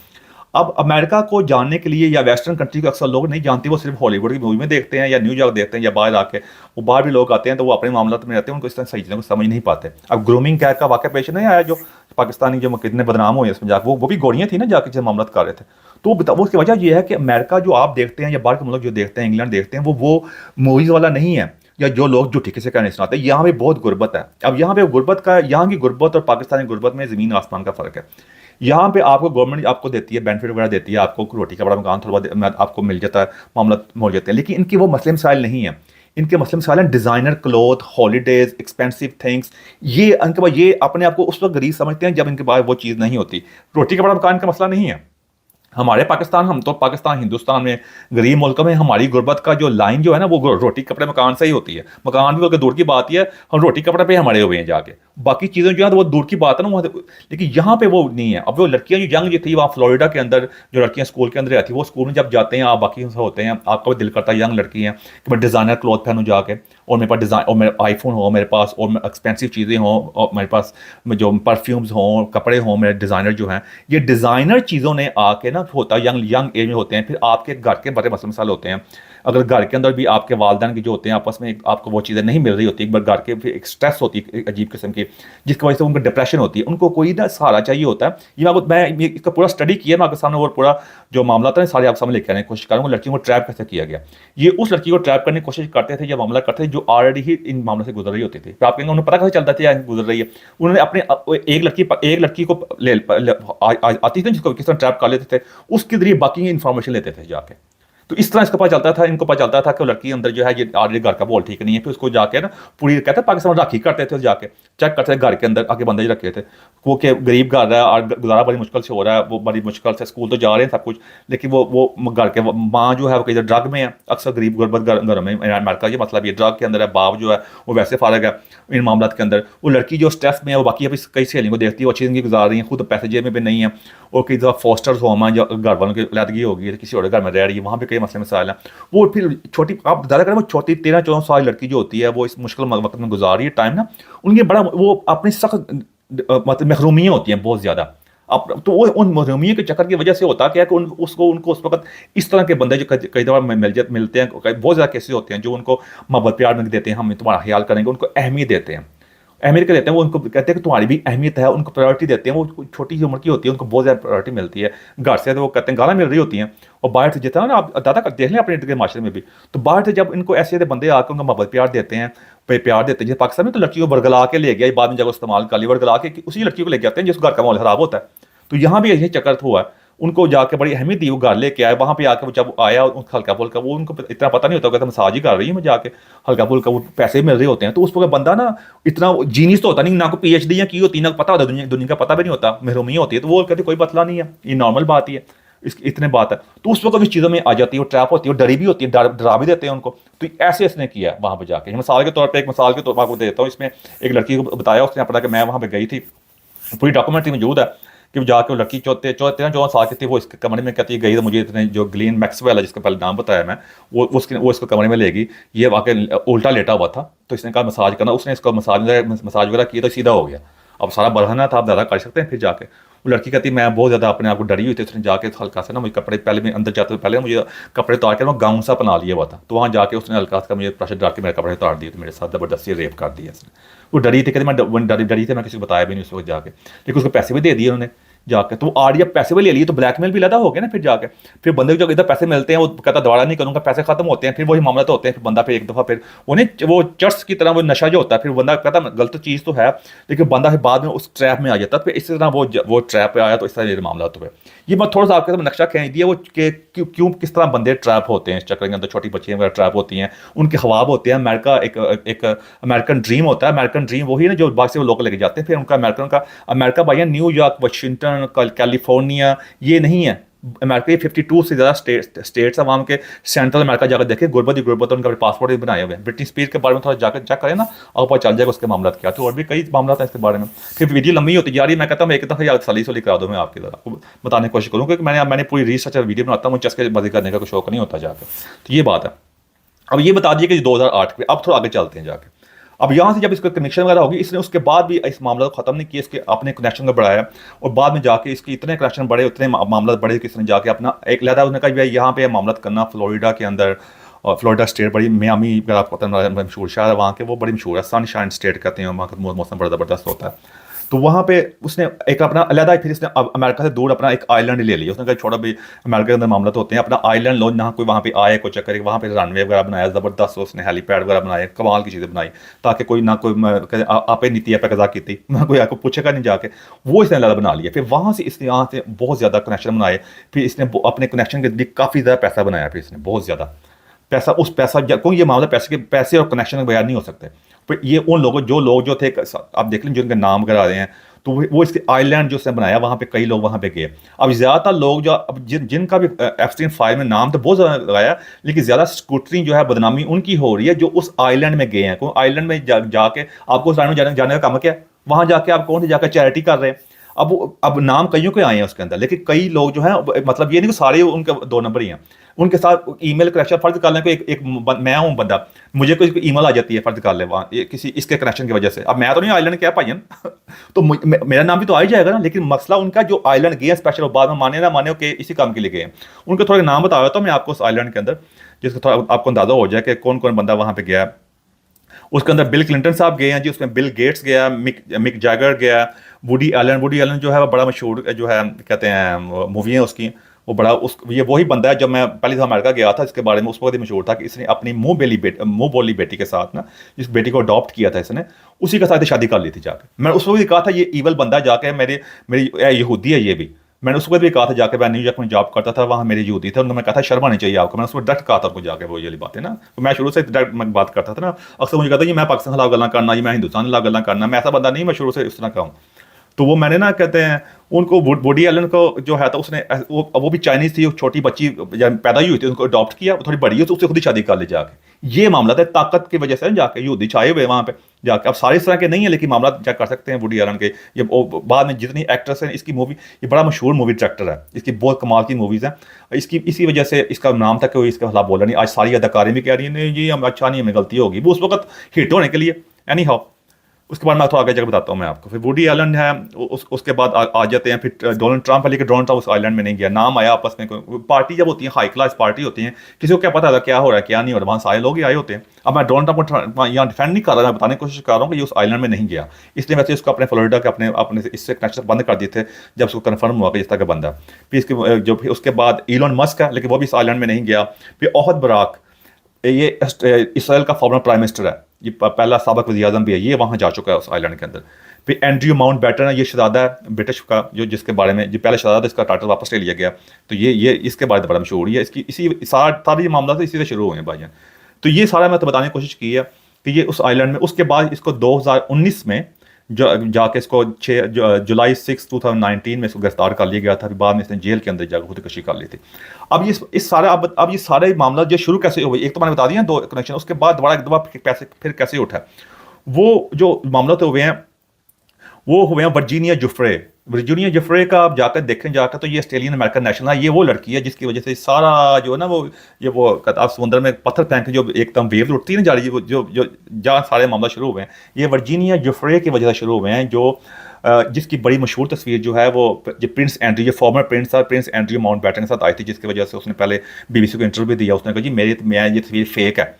अब अमेरिका को जानने के लिए या वेस्टर्न कंट्री को अक्सर लोग नहीं जानते, वो सिर्फ हॉलीवुड की मूवी में देखते हैं या न्यूयॉर्क देखते हैं या बाहर आके, वो बाहर भी लोग आते हैं तो वो अपने मामला में रहते हैं, उनको इस तरह सही चीज़ों को समझ नहीं पाते। अब ग्रूमिंग कैट का वाक़या पेश नहीं आया, जो पाकिस्तानी जो कितने बदनाम हुए इसमें जाकर, वो भी गोरियाँ थी ना जाके जब मामला कर रहे थे। तो वो उसकी वजह ये है कि अमेरिका जो आप देखते हैं या बाहर के मुल्क जो देखते हैं, इंग्लैंड देखते हैं, वो मूवीज़ वाला नहीं है, या जो लोग जो ठेके से कहने सुनाते हैं। यहाँ पे बहुत गुर्बत है। अब यहाँ पे गुर्बत का, यहाँ की गुर्बत और पाकिस्तानी गुर्बत में ज़मीन आसमान का फ़र्क है। यहाँ पे आपको गवर्नमेंट आपको देती है, बेनिफिट वगैरह देती है, आपको रोटी का बड़ा मकान थोड़ा बहुत आपको मिल जाता है, मामला हो जाते हैं, लेकिन इनकी वो मसले मसाइल नहीं है। इनके मसले मसाइल हैं designer cloth, holidays, expensive things. ये इनके पास, ये अपने आप को उस वक्त गरीब समझते हैं जब इनके पास वो चीज़ नहीं होती। रोटी का बड़ा मकान का मसला नहीं है। हमारे पाकिस्तान, हम तो पाकिस्तान हिंदुस्तान में गरीब मुल्क में हमारी गुर्बत का जो लाइन जो है ना, वो रोटी कपड़े मकान से ही होती है। मकान भी अगर दूर की बात ही है, हम रोटी कपड़े पे हमारे हुए हैं जाके, बाकी चीज़ें जो है तो वो दूर की बात है ना वहाँ। लेकिन यहाँ पे वो नहीं है। अब वो लड़कियाँ जो यंग जो थी वहाँ फ्लोरिडा के अंदर, जो लड़कियाँ स्कूल के अंदर आती, वो स्कूल में जब जाते हैं, आप बाकी होते हैं, आपका भी दिल करता है यंग लड़की हैं कि मैं डिज़ाइनर क्लॉथ पहनूँ जाके, और मेरे पास डिज़ाइन, और मेरा आईफोन हो मेरे पास, और एक्सपेंसिव चीज़ें हों, और मेरे पास जो परफ्यूम्स हों, कपड़े हों, मेरे डिज़ाइनर जो हैं। ये डिज़ाइनर चीज़ों ने आके ना होता यंग एज में होते हैं। फिर आपके घर के बड़े मसले मसाले होते हैं। अगर घर के अंदर भी आपके वालदैन की जो होते हैं आपस में, आपको वो चीज़ें नहीं मिल रही होती, एक बार घर के फिर एक स्ट्रेस होती है अजीब किस्म की, जिसकी वजह से उनको डिप्रेशन होती है, उनको कोई ना सहारा चाहिए होता है। मैं इसका पूरा स्टडी किया, मैं आपके सामने वो पूरा जो मामला था सारे आपके सामने लेकर आने की कोशिश करूँगा। लड़कियों को ट्रैप कैसे किया गया, ये उस लड़की को ट्रैप करने की कोशिश करते थे या मामला करते थे जो ऑलरेडी ही इन मामलों से गुजर रही होती थी। तो आप कहेंगे उन्हें पता कैसे चलता था गुजर रही है। उन्होंने अपने एक लड़की को आती थी जिसको किस तरह ट्रैप कर लेते थे, उसके जरिए बाकी इन्फॉर्मेशन लेते थे जाके। तो इस तरह इसको पता चलता था, इनको पता चलता था कि वो लड़की अंदर जो है ये ऑलरेडी घर का माहौल ठीक नहीं है। फिर उसको जाके ना पूरी कहते हैं पाकिस्तान राखी करते थे, जाके चेक करते थे घर के अंदर आके बंदे रखे थे, वो कि गरीब घर है और गुजारा बड़ी मुश्किल से हो रहा है, वो बड़ी मुश्किल से स्कूल तो जा रहे हैं सब कुछ, लेकिन वो घर के माँ जो है वो कहीं ड्रग में है। अक्सर गरीब गुरबत घर में अमेरिका ये मतलब ये ड्रग के अंदर है, बाप जो है वो वैसे फारग है इन मामला के अंदर। वो लड़की जो स्ट्रेस में है, वो बाकी अभी कई सहेलियों को देखती है वो अच्छी ज़िंदगी गुजार रही है, खुद पैसे जेब में भी नहीं है, और कई दफ़ा फॉस्टर्स होम है, घर वालों की लदगी होगी, किसी और घर में रह रही है, वहाँ भी कई मसले मसाइल हैं। वो फिर छोटी, आप ज़्यादा करें, वो छोटी 13-14 साल लड़की जो होती है वो इस मुश्किल वक्त में गुजार रही है टाइम ना, उनके बड़ा वो अपनी सख्त मतलब महरूमियाँ होती हैं बहुत ज़्यादा। अब तो वो उन महरूमियों के चक्कर की वजह से होता क्या है कि उनको उस वक्त इस तरह के बंदे जो कई दफ़ा मिलते हैं, बहुत ज़्यादा केसेस होते हैं जो उनको मोहब्बत प्यार में देते हैं, हम तुम्हारा ख्याल करेंगे, उनको अहमियत देते हैं, अहमियत के देते हैं। वो उनको कहते हैं कि तुम्हारी भी अहमियत है, उनको प्रायोरिटी देते हैं। वो छोटी सी उम्र की होती है, उनको बहुत ज़्यादा प्रायोरिटी मिलती है। घर से तो वो कहते हैं गाला मिल रही होती हैं, और बाहर से जितना ना आप दादा कर देख लें अपने इर्द गिर्द माशरे में भी, तो बाहर से जब इनको ऐसे बंदे आकर उनको मोहब्बत प्यार देते हैं, प्यार देते हैं, जैसे पाकिस्तान में तो लड़की को बरगला के ले गया, बाद में जब इस्तेमाल कर लिया, बरगला के उसी लड़की को ले जाते हैं जिसको घर का माहौल खराब होता है। तो यहाँ भी यही चक्कर हुआ है, उनको जाके बड़ी अहमियत दी, वो घर लेके आए, वहाँ पे आके वो जब आया हल्का फुल्का, वो उनको इतना पता नहीं होता, कहता मसाज ही कर रही है मैं जाके, हल्का फुल्का वो पैसे मिल रहे होते हैं। तो उस वक्त बंदा ना इतना जीनियस तो होता नहीं, ना को PhD या की होती, ना पता होता, दुनिया का पता भी नहीं होता, महरूमी होती है, तो वो कहते कोई मसला नहीं है, ये नॉर्मल बात ही है, इतने बात है। तो उस वक्त इस चीज़ों में आ जाती है, वो ट्रैप होती है, डरी भी होती है, डरा भी देते हैं उनको। तो ऐसे इसने किया वहाँ पर जाके। मिसाल के तौर पर, एक मिसाल के तौर पर आपको देता हूँ, इसमें एक लड़की को बताया उसने अपना कि मैं वहाँ पर गई थी, पूरी डॉक्यूमेंट्री मौजूद है कि जाके वो लड़की 13-14 साल की थी, वो इसके कमरे में कहती है गई, तो मुझे इतने जो ग्लेन मैक्सवेल है जिसका पहले नाम बताया मैं, वो इसको कमरे में लेगी, ये वाकई उल्टा लेटा हुआ था, तो इसने कहा मसाज करना, उसने इसको मसाज वगैरह किया तो सीधा हो गया। अब सारा बढ़ाना था, आप ज़्यादा कर सकते हैं। फिर जाके वो लड़की कहती मैं बहुत ज़्यादा अपने आप को डरी हुई थी, उसने जाके हल्का सा ना मुझे कपड़े, पहले मैं अंदर जाते पहले मुझे कपड़े उतार के मैं गाउन सा पहना लिया हुआ था, तो वहाँ जाके उसने हल्का सा मुझे प्रेशर डाल के मेरे कपड़े उतार दिए, तो मेरे साथ ज़बरदस्ती रेप कर दिया इसने। वो डरी थी, कहती मैं डरी थी, मैं किसी को बताया भी नहीं उस वक्त जाके, लेकिन उसको पैसे भी दे दिए उन्होंने जाके। तो आड़िया पैसे भी ले लिए, तो ब्लैकमेल भी लगा हो गया ना। फिर जाके फिर बंदे को जब इधर पैसे मिलते हैं, वो कहता दोबारा नहीं करूँगा, पैसे खत्म होते हैं, फिर वही मामला तो होते हैं। फिर बंदा फिर एक दफ़ा फिर उन्हें वो चर्च की तरह वो नशा जो होता है, फिर बंदा कहता गलत चीज़ तो है, लेकिन बंदा फिर बाद में उस ट्रैप में आ जाता है। फिर इस तरह वो ट्रैप पे आया, तो इस तरह ये मामला हुए। ये मैं थोड़ा सा आपके साथ नक्शा कह दिया वो कि क्यों किस तरह बंदे ट्रैप होते हैं इस चक्कर के अंदर, छोटी बच्चियाँ वगैरह ट्रैप होती हैं, उनके ख्वाब होते हैं। अमेरिका एक अमेरिकन ड्रीम होता है, अमेरिकन ड्रीम वही ना जो बाकी से वो लोग लेके जाते हैं। फिर उनका अमेरिका भाई न्यूयॉर्क, वाशिंगटन, कैलिफोर्निया ये नहीं है अमेरिका। 52 से ज़्यादा स्टेट्स अवाम के सेंट्रल अमेरिका जाकर देखें, गुरबत ही गुरबत, उनका पासपोर्ट भी बनाए हुए हैं। ब्रिटनी स्पीयर के बारे में थोड़ा जाकर चेक करें ना, और पता चल जाएगा उसके मामला क्या। तो और भी कई मामला हैं इसके बारे में। फिर वीडियो लंबी होती जा रही है, मैं कहता हूँ एक दफ़ा याद सली करा दूँ, मैं आपकी तरह आपको बताने की कोशिश करूँ, क्योंकि मैंने पूरी रिसर्च वीडियो बनाता हूँ, मुझे चस्के बाजी करने का कोई शौक नहीं होता जाकर। तो ये बात है। अब ये बता दिए कि 2008 के, अब थोड़ा आगे चलते हैं जाके। अब यहाँ से जब इसका कनेक्शन वगैरह होगी, इसने उसके बाद भी इस मामला को ख़त्म नहीं किया, इसके अपने कनेक्शन को बढ़ाया और बाद में जाके इसके इतने कनेक्शन बढ़े, उतने मामला बढ़े कि इसने जाके अपना एक लहदा उसने कहा भाई यहाँ पे मामला करना फ्लोरिडा के अंदर। और फ्लोरिडा स्टेट बड़ी मियामी, अगर आपको पता है मशहूर शहर है वहाँ के, वो बड़ी मशहूर है, सनशाइन स्टेट कहते हैं, वहाँ का मौसम बड़ा ज़बरदस्त होता है। तो वहाँ पे उसने एक अपना अलहदा, फिर इसने अमेरिका से दूर अपना एक आइलैंड ले लिया। उसने कहा छोड़ा भी अमेरिका के अंदर मामला तो होते हैं, अपना आइलैंड लो, ना कोई वहाँ पे आए कोई चक्कर, वहाँ पे रनवे वगैरह बनाया ज़बरदस्त, उसने हेलीपैड वगैरह बनाए, कमाल की चीज़ें बनाई, ताकि कोई ना कोई आपे नीति पे कज़ा की थी ना कोई आपको पूछेगा नहीं जाके, वो इसने अलहदा बना लिया। फिर वहाँ से इसने यहाँ से बहुत ज़्यादा कनेक्शन बनाए, फिर इसने अपने कनेक्शन के लिए काफ़ी ज़्यादा पैसा बनाया, फिर इसने बहुत ज़्यादा पैसा, उस पैसा कोई ये मामला पैसे और कनेक्शन के बगैर नहीं हो सकते। पर ये उन लोगों जो थे, आप देख लें जिनके नाम वगैरह आ रहे हैं, तो वो इसके आइलैंड जो उसने बनाया, वहाँ पे कई लोग वहाँ पे गए। अब ज़्यादातर लोग जो अब जिनका भी एप्स्टीन फाइल में नाम तो बहुत ज़्यादा लगाया, लेकिन ज़्यादा स्कूटरिंग जो है, बदनामी उनकी हो रही है जो उस आइलैंड में गए हैं। कोई आइलैंड में जाके आपको उस आइलैंड में जाने का काम क्या है, वहाँ जाके आप कौन से जाकर चैरिटी कर रहे हैं। अब नाम कईयों के आए हैं उसके अंदर, लेकिन कई लोग जो हैं, मतलब ये नहीं कि सारे उनके 2 नंबर ही हैं। उनके साथ ईमेल कनेक्शन, फर्ज कर लें कोई मैं हूँ बंदा, मुझे कोई ईमेल आ जाती है, फर्ज कर लें वहाँ किसी इसके कनेक्शन की वजह से। अब मैं तो नहीं आइलैंड क्या भाईन तो मेरा नाम भी तो आ ही जाएगा ना, लेकिन मसला उनका जो आइलैंड गए स्पेशल, बाद में माने ना माने कि इसी काम के लिए गए हैं। उनके थोड़े नाम बता रहा था मैं आपको उस आइलैंड के अंदर, जिसका थोड़ा आपको अंदाजा हो जाए कि कौन कौन बंदा वहाँ पे गया है। उसके अंदर बिल क्लिंटन साहब गए हैं जी, उसमें बिल गेट्स गया, मिक जैगर गया, वुडी एलन जो है वो बड़ा मशहूर जो है, कहते हैं मूवी है उसकी, वो बड़ा ये वही बंदा है जब मैं पहली दफ़ा अमेरिका गया था, इसके बारे में उस वक्त ही मशहूर था कि इसने अपनी मुँह बोली बेटी के साथ ना, जिस बेटी को अडॉप्ट किया था इसने, उसी के साथ शादी कर ली थी जाके। मैंने उस वक्त भी कहा था ये ईवल बंदा जाके मेरी यहूदी है ये भी। मैंने उस वक्त भी कहा था जाके, मैं न्यूयॉर्क में जॉब करता था, वहाँ मेरी यहूदी थे, उन्होंने कहा था शर्मा नहीं चाहिए आपको। मैंने उसको डट कहा था उनको जाके, वो ये वाली बातें ना, तो मैं शुरू से डट मैं बात करता था ना, अक्सर मुझे कहता ये मैं पाकिस्तान खिलाफ गल्ला करना, ये मैं हिंदुस्तान खिलाफ गल्ला करना, मैं ऐसा बंदा नहीं, मैं शुरू से इस तरह का हूँ। तो वो मैंने ना, कहते हैं उनको, वुडी एलन को जो है, तो उसने वो भी चाइनीज़ थी, छोटी बच्ची जब पैदा ही हुई थी, उनको अडॉप्ट किया, वो थोड़ी बड़ी है तो उससे खुद ही शादी कर ले जाके। ये मामला था ताकत की वजह से जाके यहूदी छाए हुए वहाँ पे जाके। अब सारे इस तरह के नहीं है, लेकिन मामला चेक कर सकते हैं वुडी एलन के। ये बाद में जितनी एक्ट्रेस है इसकी मूवी, ये बड़ा मशहूर मूवी डायरेक्टर है, इसकी बहुत कमाल की मूवीज़ हैं। इसकी इसी वजह से इसका नाम था कि इसके खिलाफ बोला नहीं। आज सारी अदाकारें भी कह रही है नहीं जी हम अच्छा नहीं, हमें गलती होगी, वो उस वक्त हिट होने के लिए। एनी हाउ, उसके बाद मैं थोड़ा आगे जगह बताता हूँ मैं आपको। फिर वुडी एलन है, उसके बाद आ जाते हैं फिर डोनाल्ड ट्रंप है, लेकिन डोनाल्ड ट्रंप उस आइलैंड में नहीं गया। नाम आया आपस में, पार्टी जब होती है हाई क्लास पार्टी होती है, किसी को क्या पता था क्या हो रहा है क्या नहीं हो रहा, वहाँ सारे लोग ही आए होते हैं। अब मैं डोनाल्ड ट्रंप को यहाँ डिफेंड नहीं कर रहा, मैं बताने की कोशिश कर रहा हूँ कि ये उस आइलैंड में नहीं गया। इसलिए वैसे उसको अपने फ्लोरिडा के अपने इससे कनेक्शन बंद कर दिए थे जब उसको कन्फर्म हुआ कि इस तरह का बंदा। फिर इसके जो उसके बाद इलॉन मस्क है, लेकिन वो भी इस आइलैंड में नहीं गया। फिर ओहद बराक, ये इसराइल का फॉर्मर प्राइम मिनिस्टर है, ये पहला साबिक वज़ीर आज़म भी है, ये वहाँ जा चुका है उस आइलैंड के अंदर। फिर एंड्रयू माउंट बैटन है, ये शहजादा है ब्रिटिश का, जो जिसके बारे में जो पहले शहजादा इसका टाइटल वापस ले लिया गया, तो ये इसके बारे में बड़ा मशहूर है। इसकी इसी सारे मामला से इसी से शुरू हुए हैं भाईजान। तो ये सारा मैं तो बताने की कोशिश की है कि ये उस आइलैंड में। उसके बाद इसको 2019 में जाके इसको 6 जुलाई 6 2019 में इसको गिरफ्तार कर लिया गया था। बाद में इसने जेल के अंदर जाकर खुदकुशी कर ली थी। अब ये सारे मामला जो शुरू कैसे हुए, एक तो मैंने बता दिया 2 कनेक्शन, उसके बाद दोबारा एक दफ़ा पैसे फिर कैसे उठा। वो जो मामला तो हुए हैं वो हुए हैं वर्जीनिया जुफ्रे का। आप जाकर देखें जाकर, तो ये ऑस्ट्रेलियन अमेरिकन नेशनल है। ये वो लड़की है जिसकी वजह से सारा जो है ना वो आप समुद्र में पत्थर फेंक के जो एकदम वेव उठती है ना जा रही है, जो जहाँ सारे मामला शुरू हुए हैं, ये वर्जीनिया जुफ्रे की वजह से शुरू हुए हैं। जो जिसकी बड़ी मशहूर तस्वीर जो है वो जो प्रिंस एंड्रयू, जो फॉर्मर प्रिंस था, प्रिंस एंड्रयू माउंट बैटन के साथ आई थी, जिसकी वजह से उसने पहले BBC को इंटरव्यू दिया। उसने कहा जी ये तस्वीर फेक है।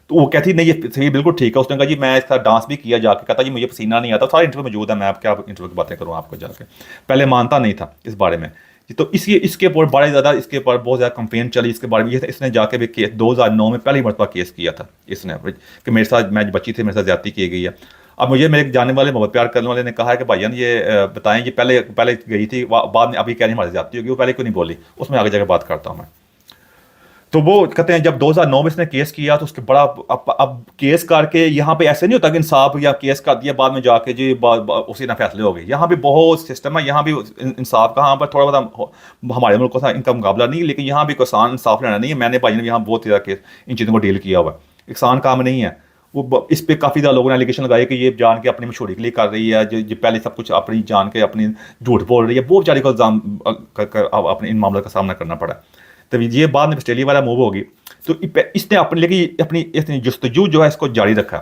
तो वो कहती नहीं ये तस्वीर बिल्कुल ठीक है। उसने कहा जी मैं इसका डांस भी किया जाके, कहता जी मुझे पसीना नहीं आता। सारा इंटरव्यू मौजूद है, मैं क्या इंटरव्यू की बातें करूँ आपको जाके। पहले मानता नहीं था इस बारे में। तो इसके ऊपर बड़े ज़्यादा इसके ऊपर बहुत ज़्यादा कंप्लेन चली इसके बारे में। इसने जाके भी केस 2009 में पहली मरतबा केस किया था इसने कि मेरे साथ, मैं बच्ची थी, मेरे साथ ज्यादती की गई है। अब मुझे मेरे जाने वाले मोहब्बत प्यार करने वाले ने कहा है कि भाईजान ये बताएं, ये पहले गई थी, बाद में अभी क्या नहीं हमारी ज्यादती होगी, वो पहले क्यों नहीं बोली, उसमें आगे जाकर बात करता हूँ मैं। तो वो कहते हैं जब 2009 में इसने केस किया तो उसके बड़ा अब केस करके यहाँ पे ऐसे नहीं होता कि इंसाफ या केस कर दिया बाद में जाके जी उसी ना फैसले हो गए। यहाँ भी बहुत सिस्टम है, यहाँ भी इंसाफ का, हाँ पर थोड़ा बहुत हमारे मुल्क का इनका मुकाबला नहीं, लेकिन यहाँ भी कोई इंसाफ लेना नहीं है। मैंने भाई ने यहाँ बहुत ज़्यादा केस इन चीज़ों को डील किया हुआ है, आसान काम नहीं है। वो इस पर काफ़ी ज़्यादा लोगों ने एलिगेशन लगाया कि ये जान के अपनी मशहूरी के लिए कर रही है, जो पहले सब कुछ अपनी जान के अपनी झूठ बोल रही है, वो बेचारी को इल्ज़ाम अपने इन मामलों का सामना करना पड़ा। तो ये बाद में ऑस्ट्रेलिया वाला मूव होगी, तो इसने अपनी जस्तजू जो है इसको जारी रखा।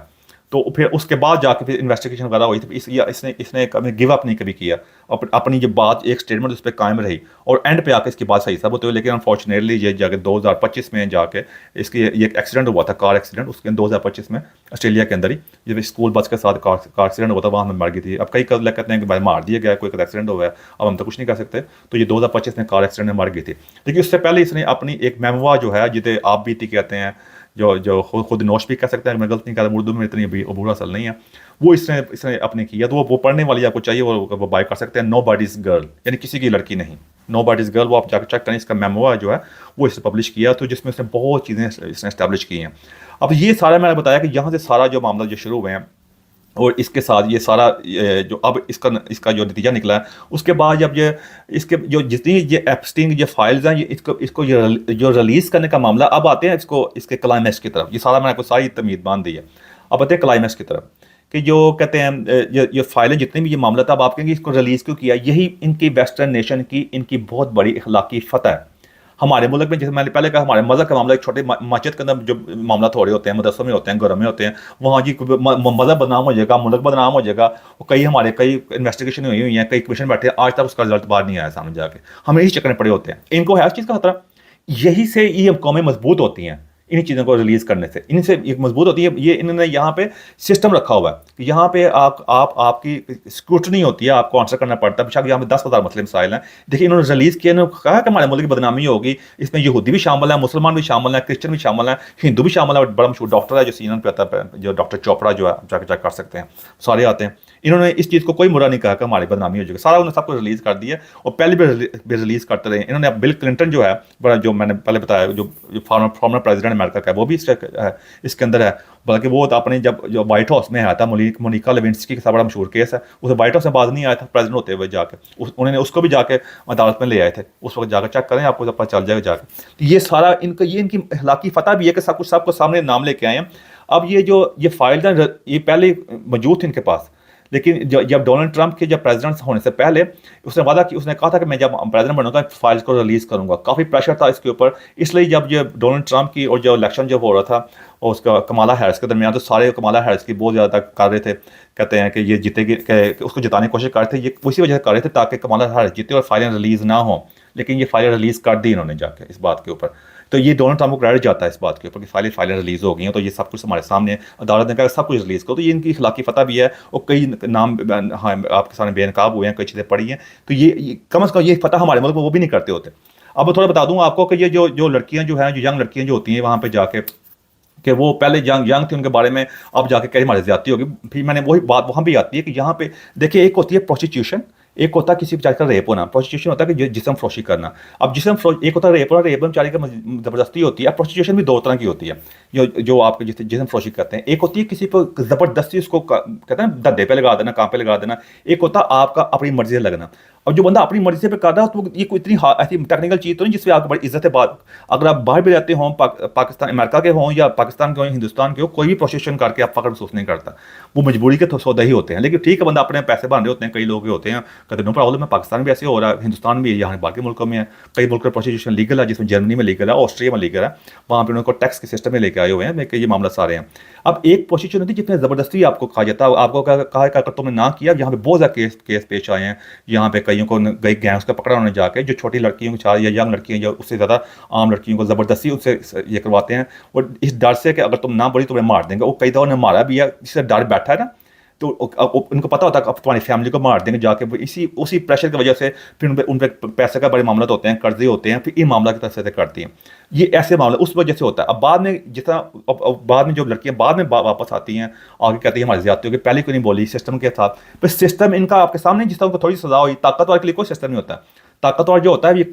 तो फिर उसके बाद जाके फिर इन्वेस्टिगेशन वगैरह हुई थी। इसने इसने कभी गिव अप नहीं कभी किया, अपनी जो बात एक स्टेटमेंट उस पर कायम रही, और एंड पे आके इसकी बात सही साबित हुई। लेकिन अनफॉर्चुनेटली ये जाके 2025 में जाके इसकी ये एक एक्सीडेंट हुआ था, कार एक्सीडेंट, उसके 2025 में ऑस्ट्रेलिया के अंदर ही, जब स्कूल बस के साथ कार एक्सीडेंट हुआ था, वहाँ में मर गई थी। अब कई लोग कहते हैं कि भाई मार दिया गया, कोई एक्सीडेंट हुआ है, अब हम तो कुछ नहीं कर सकते। तो ये 2025 में कार एक्सीडेंट में मर गई थी। लेकिन उससे पहले इसने अपनी एक मेमोआ जो है, जिसे आप बीती कहते हैं, जो खुद नोश भी कह सकते हैं, मैं गलत नहीं कह रहा, उर्दू में इतनी अबूरा असल नहीं है, वो इसने अपने किया। तो वो पढ़ने वाली आपको चाहिए, वो बाय कर सकते हैं। नो बॉडीज गर्ल, यानी किसी की लड़की नहीं, नो बॉडीज गर्ल, वो आप जाकर चेक करें। इसका मेमोआ जो है वो इसने पब्लिश किया, तो जिसमें उसने बहुत चीज़ें इसने इस्टेब्लिश की हैं। अब ये सारा मैंने बताया कि यहाँ से सारा जो मामला जो शुरू हुए हैं, और इसके साथ ये सारा जो अब इसका जो नतीजा निकला है, उसके बाद जब ये इसके जो जितनी ये एप्स्टीन ये फाइल्स हैं, ये इसको जो रिलीज़ करने का मामला, अब आते हैं इसके क्लाइमैक्स की तरफ। ये सारा मैंने आपको सारी तमीद बांध दी है, अब आते हैं क्लाइमैक्स की तरफ, कि जो कहते हैं ये फाइलें जितने भी ये मामला था, अब आप कहेंगे इसको रिलीज़ क्यों किया। यही इनकी वेस्टर्न नेशन की इनकी बहुत बड़ी इखलाकी फतह है। हमारे मुल्क में, जैसे मैंने पहले कहा, हमारे मज़हब का मामला एक छोटे मस्जिद के अंदर जो मामला थोड़े होते हैं, मदरसों में होते हैं, घरों में होते हैं, वहाँ जी मज़हब बदनाम हो जाएगा, मुल्क बदनाम हो जाएगा। और कई इन्वेस्टिगेशन हुई हैं, कई कमीशन बैठे हैं, आज तक उसका रिजल्ट बाहर नहीं आया सामने जाके। हमें यही चक्कर में पड़े होते हैं। इनको है इस चीज़ का खतरा, यही से ये कौमें मजबूत होती हैं, इन चीज़ों को रिलीज़ करने से इनसे एक मजबूत होती है। ये इन्होंने यहाँ पे सिस्टम रखा हुआ है कि यहाँ पे आपकी स्क्रूटनी होती है, आपको आंसर करना पड़ता है। बेशक यहाँ पे 10,000 मसले मसाइल हैं। देखिए इन्होंने रिलीज़ किया, इन्होंने कहा कि हमारे मुल्क की बदनामी होगी, इसमें यहूदी भी शामिल है, मुसलमान भी शामिल है, क्रिश्चियन भी शामिल है, हिंदू भी शामिल है। बड़ा मशहूर डॉक्टर है जो सीएनएन पे आता है, जो डॉक्टर चोपड़ा जो है, जाकर कर सकते हैं, सारे आते हैं। इन्होंने इस चीज़ को कोई बुरा नहीं कहा कि हमारी बदनामी हो जाएगी, सारा उन्होंने सब कुछ रिलीज़ कर दिया, और पहले भी रिलीज़ करते रहे। इन्होंने बिल क्लिंटन जो है, बड़ा जो मैंने पहले बताया, जो फॉर्मर प्रेसिडेंट अमेरिका का है, वो भी इसके अंदर है। बल्कि वो अपने जो व्हाइट हाउस में आया था, मोनिका लेविंस्की के साथ बड़ा मशहूर केस है, उसे व्हाइट हाउस में बात नहीं आया था प्रेसिडेंट होते हुए, जाके उन्होंने उसको भी जाके अदालत में ले आए थे। उस वक्त जाकर चेक करें, आपको पता चल जाएगा जाके। तो ये सारा इनकी इखलाकी फतह भी है कि सब कुछ सबको सामने नाम लेके आए हैं। अब ये फाइल ये पहले मौजूद थे इनके पास, लेकिन जब डोनाल्ड ट्रंप के जब प्रेसिडेंट होने से पहले उसने वादा कि उसने कहा था कि मैं जब प्रेसिडेंट बनूंगा फाइल्स को रिलीज़ करूंगा। काफ़ी प्रेशर था इसके ऊपर, इसलिए जब ये डोनाल्ड ट्रंप की और जो इलेक्शन जब हो रहा था और उसका कमाला हैरिस के दरमियान, तो सारे कमाला हैरिस की बहुत ज़्यादा कर रहे थे, कहते हैं कि ये जीतेगी, उसको जिताने की कोशिश कर रहे थे। ये उसी वजह से कर रहे थे ताकि कमाला हैरिस जीते और फाइलें रिलीज़ ना हो। लेकिन ये फाइलें रिलीज़ कर दी इन्होंने जाके इस बात के ऊपर। तो ये डोनाल्ड ट्रंप को क्रेडिट जाता है इस बात के ऊपर कि फाइलें रिलीज़ हो गई हैं, तो ये सब कुछ हमारे सामने, अदालत ने कहा सब कुछ रिलीज़ करो। तो ये इनकी इखलाकी फतह भी है, और कई नाम हाँ आपके सामने बेनकाब हुए हैं, कई चीज़ें पड़ी हैं। तो ये कम अज़ कम ये फतह हमारे मुल्क में वो भी नहीं करते होते। अब मैं थोड़ा बता दूँ आपको कि ये जो लड़कियाँ जो हैं, जो यंग लड़कियाँ जो होती हैं वहाँ पर जाके, कि वो पहले यंग थी, उनके बारे में अब जाके कहीं हमारी ज़्यादती होगी। फिर मैंने वही बात वहाँ भी आती है कि यहाँ पे देखिए, एक होती है प्रोस्टिट्यूशन, एक होता है किसी बेचारे का रेप होना। प्रोस्टिट्यूशन होता है कि जिस्म फरोशी करना। अब एक होता है रेप होना, रेप में बेचारे का ज़बरदस्ती होती है। प्रोस्टिट्यूशन भी दो तरह की होती है, जो आपके जिस्म फरोशी करते हैं। एक होती है किसी को ज़बरदस्ती उसको कहते हैं धद्दे पे लगा देना, काम पे लगा देना। एक होता है आपका अपनी मर्जी से लगना। अब जो बंदा अपनी मर्जी से पे कर रहा है, तो ये कोई इतनी ऐसी टेक्निकल चीज़ तो नहीं जिससे आपको बड़ी इज्जत है। बात अगर आप बाहर भी रहते हों, पाकिस्तान अमेरिका के हों या पाकिस्तान के हों, हिंदुस्तान के हो, कोई भी प्रोस्टिट्यूशन करके आप फ़ख्र महसूस नहीं करता। वो मजबूरी के सौदा ही होते हैं। लेकिन ठीक है, बंदा अपने पैसे बन रहे होते हैं, कई लोग होते हैं, कहते नो प्रॉब्लम है, पाकिस्तान भी ऐसे हो रहा है, हिंदुस्तान भी, यहाँ बाकी मुल्कों में है, कई मुल्क में प्रोस्टिट्यूशन लीगल है, जिसमें जर्मनी में लीगल है, ऑस्ट्रिया में लीगल है, वहाँ पर उनको टैक्स के सिस्टम में लेके आए हुए हैं, ये मामला सारे हैं। अब एक प्रोस्टिट्यूशन होती है जिसमें ज़बरदस्ती आपको कहा जाता है, आपको कहा अगर तुमने ना किया। यहाँ पे बहुत ज़्यादा केस पेश आए हैं, यहाँ पे कईयों को गई गैंग्स का पकड़ा उन्होंने जाके, जो छोटी लड़कियों के साथ या यंग लड़कियाँ या उससे ज़्यादा आम लड़कियों को ज़बरदस्ती उससे ये करवाते हैं, और इस डर से कि अगर तुम ना बोली तुम्हें मार देंगे। वो कई दफ़ा उन्हें मारा भी है, जिससे डर बैठा है ना, तो उनको पता होता है कि अब तुम्हारी फैमिली को मार देंगे जाके। उसी प्रेशर की वजह से फिर उन पर पैसे का बड़े मामला होते हैं, कर्जे होते हैं, फिर इन मामला की तरफ से करती हैं। ये ऐसे मामले उस वजह से होता है। अब बाद में जितना बाद में जो लड़कियां बाद में वापस आती हैं, आगे कहती हैं हमारी ज़्यादती होगी, पहले क्यों नहीं बोली सिस्टम के साथ। पर सिस्टम इनका आपके सामने, जिस तरह उनको थोड़ी सजा हुई, ताकतवर के लिए कोई सिस्टम नहीं होता। ताकतवर जो होता है, ये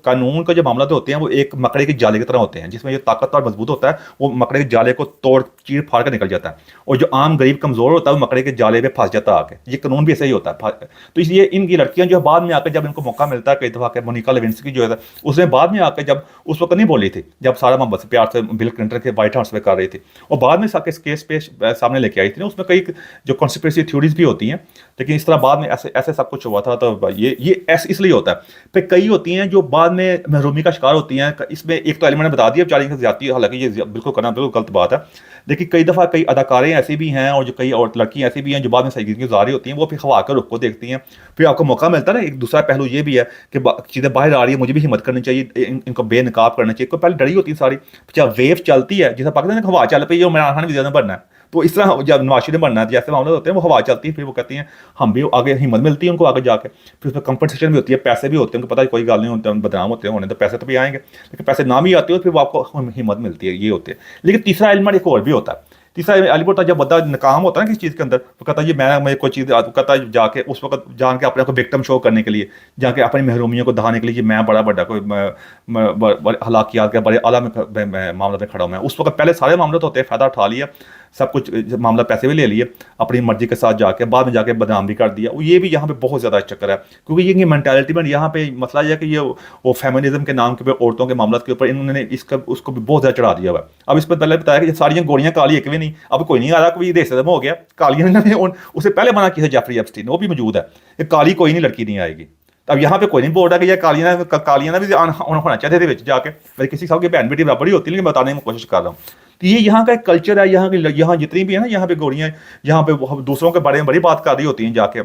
कानून का जो मामला तो होते हैं, वो एक मकड़े के जाले की तरह होते हैं, जिसमें जो ताकतवर मजबूत होता है वो मकड़े के जाले को तोड़ चीर फाड़ कर निकल जाता है, और जो आम गरीब कमज़ोर होता है वो मकड़े के जाले में फंस जाता है आके। ये कानून भी ऐसे ही होता है। तो इसलिए इनकी लड़कियां जो बाद में आकर, जब इनको मौका मिलता है, कई दफ़ा के मोनिका लेविंस्की जो है, उसने बाद में आकर, जब उस वक्त नहीं बोली थी, जब सारा मामला प्यार से बिल क्लिंटन के व्हाइट हाउस में कर रही थी, और बाद में केस पे सामने लेके आई थी ना, उसमें कई जो कॉन्स्पिरेसी थ्योरीज भी होती हैं। लेकिन इस तरह बाद में ऐसे सब कुछ हुआ था। तो ये ऐसे इसलिए होता है फिर कई होती हैं जो बाद में महरूमी का शिकार होती हैं। इसमें एक तो एलिमेंट ने बता दिया बेचारी की ज़्यादती, हालांकि ये बिल्कुल करना बिल्कुल गलत बात है, लेकिन कई दफ़ा कई अदाकारें ऐसी भी हैं और जो कई और लड़कियाँ ऐसी भी हैं जो बाद में सही ज़िंदगी गुजारी होती हैं, वो फिर खवा कर रुख को देखती हैं। फिर आपको मौका मिलता है ना, एक दूसरा पहलू ये भी है कि चीज़ें बाहर आ रही है, मुझे भी हिम्मत करनी चाहिए, इनको बेनकाब करना चाहिए। को पहले डरी होती है सारी, जब वेव चलती है, जैसे पाकिस्तान में हवा चल पई है, मेरा भी ज़्यादा बनना है, तो इस तरह जब नवाज शरीफ बनना है, जैसे मामले होते हैं, वो हवा चलती है, फिर वो कहती हैं हम भी आगे, हिम्मत मिलती है उनको आगे जाके। फिर उसमें कंपनसेशन भी होती है, पैसे भी होते हैं, उनको पता है कोई गल नहीं होता, बदनाम होते हैं होने, तो पैसे तो भी आएंगे, लेकिन पैसे ना भी आते हो फिर वो आपको हिम्मत मिलती है, ये होते हैं। लेकिन तीसरा एलिमेंट एक और भी होता है। तीसरा एलिमेंट होता है जब बंदा नाकाम होता है ना किसी चीज़ के अंदर, वो कहता है ये मैं कोई चीज़ कहता है जाके उस वक्त जान के अपने को विक्टिम शो करने के लिए, जाके अपनी महरूमियों को दहाने के लिए, मैं बड़ा बड़ा कोई हलाकियात के बड़े आला में मामला में खड़ा हूँ मैं। उस वक्त पहले सारे मामले तो होते हैं, फ़ायदा उठा लिया, सब कुछ मामला, पैसे भी ले लिए अपनी मर्जी के साथ जाके, बाद में जाके बदनाम भी कर दिया। ये भी यहाँ पे बहुत ज़्यादा चक्कर है, क्योंकि ये मेंटालिटी में यहाँ पे मसला यह है कि ये वो फेमिनिज्म के नाम के ऊपर, औरतों के मामलों के ऊपर इन्होंने इसका उसको भी बहुत ज़्यादा चढ़ा दिया हुआ है। अब इस पर पहले बताया कि सारी गोलियाँ काली एक भी नहीं, अब कोई नहीं आ रहा, कोई देश हो गया, कालियाँ ने उसे पहले मना किया जेफरी एप्स्टीन, वो भी मौजूद है, काली कोई नहीं लड़की नहीं आएगी। अब यहाँ पे कोई नहीं बोल रहा कि ये कालियाँ भी होना चाहिए जाके, मेरे किसी साहब की बहन बेटी बराबर ही होती है, लेकिन बताने की कोशिश कर रहा हूँ। तो ये यहाँ का एक कल्चर है, यहाँ जितनी भी है ना, यहाँ पे गोरियाँ, यहाँ पे दूसरों के बारे में बड़ी बात कर रही होती हैं जाके,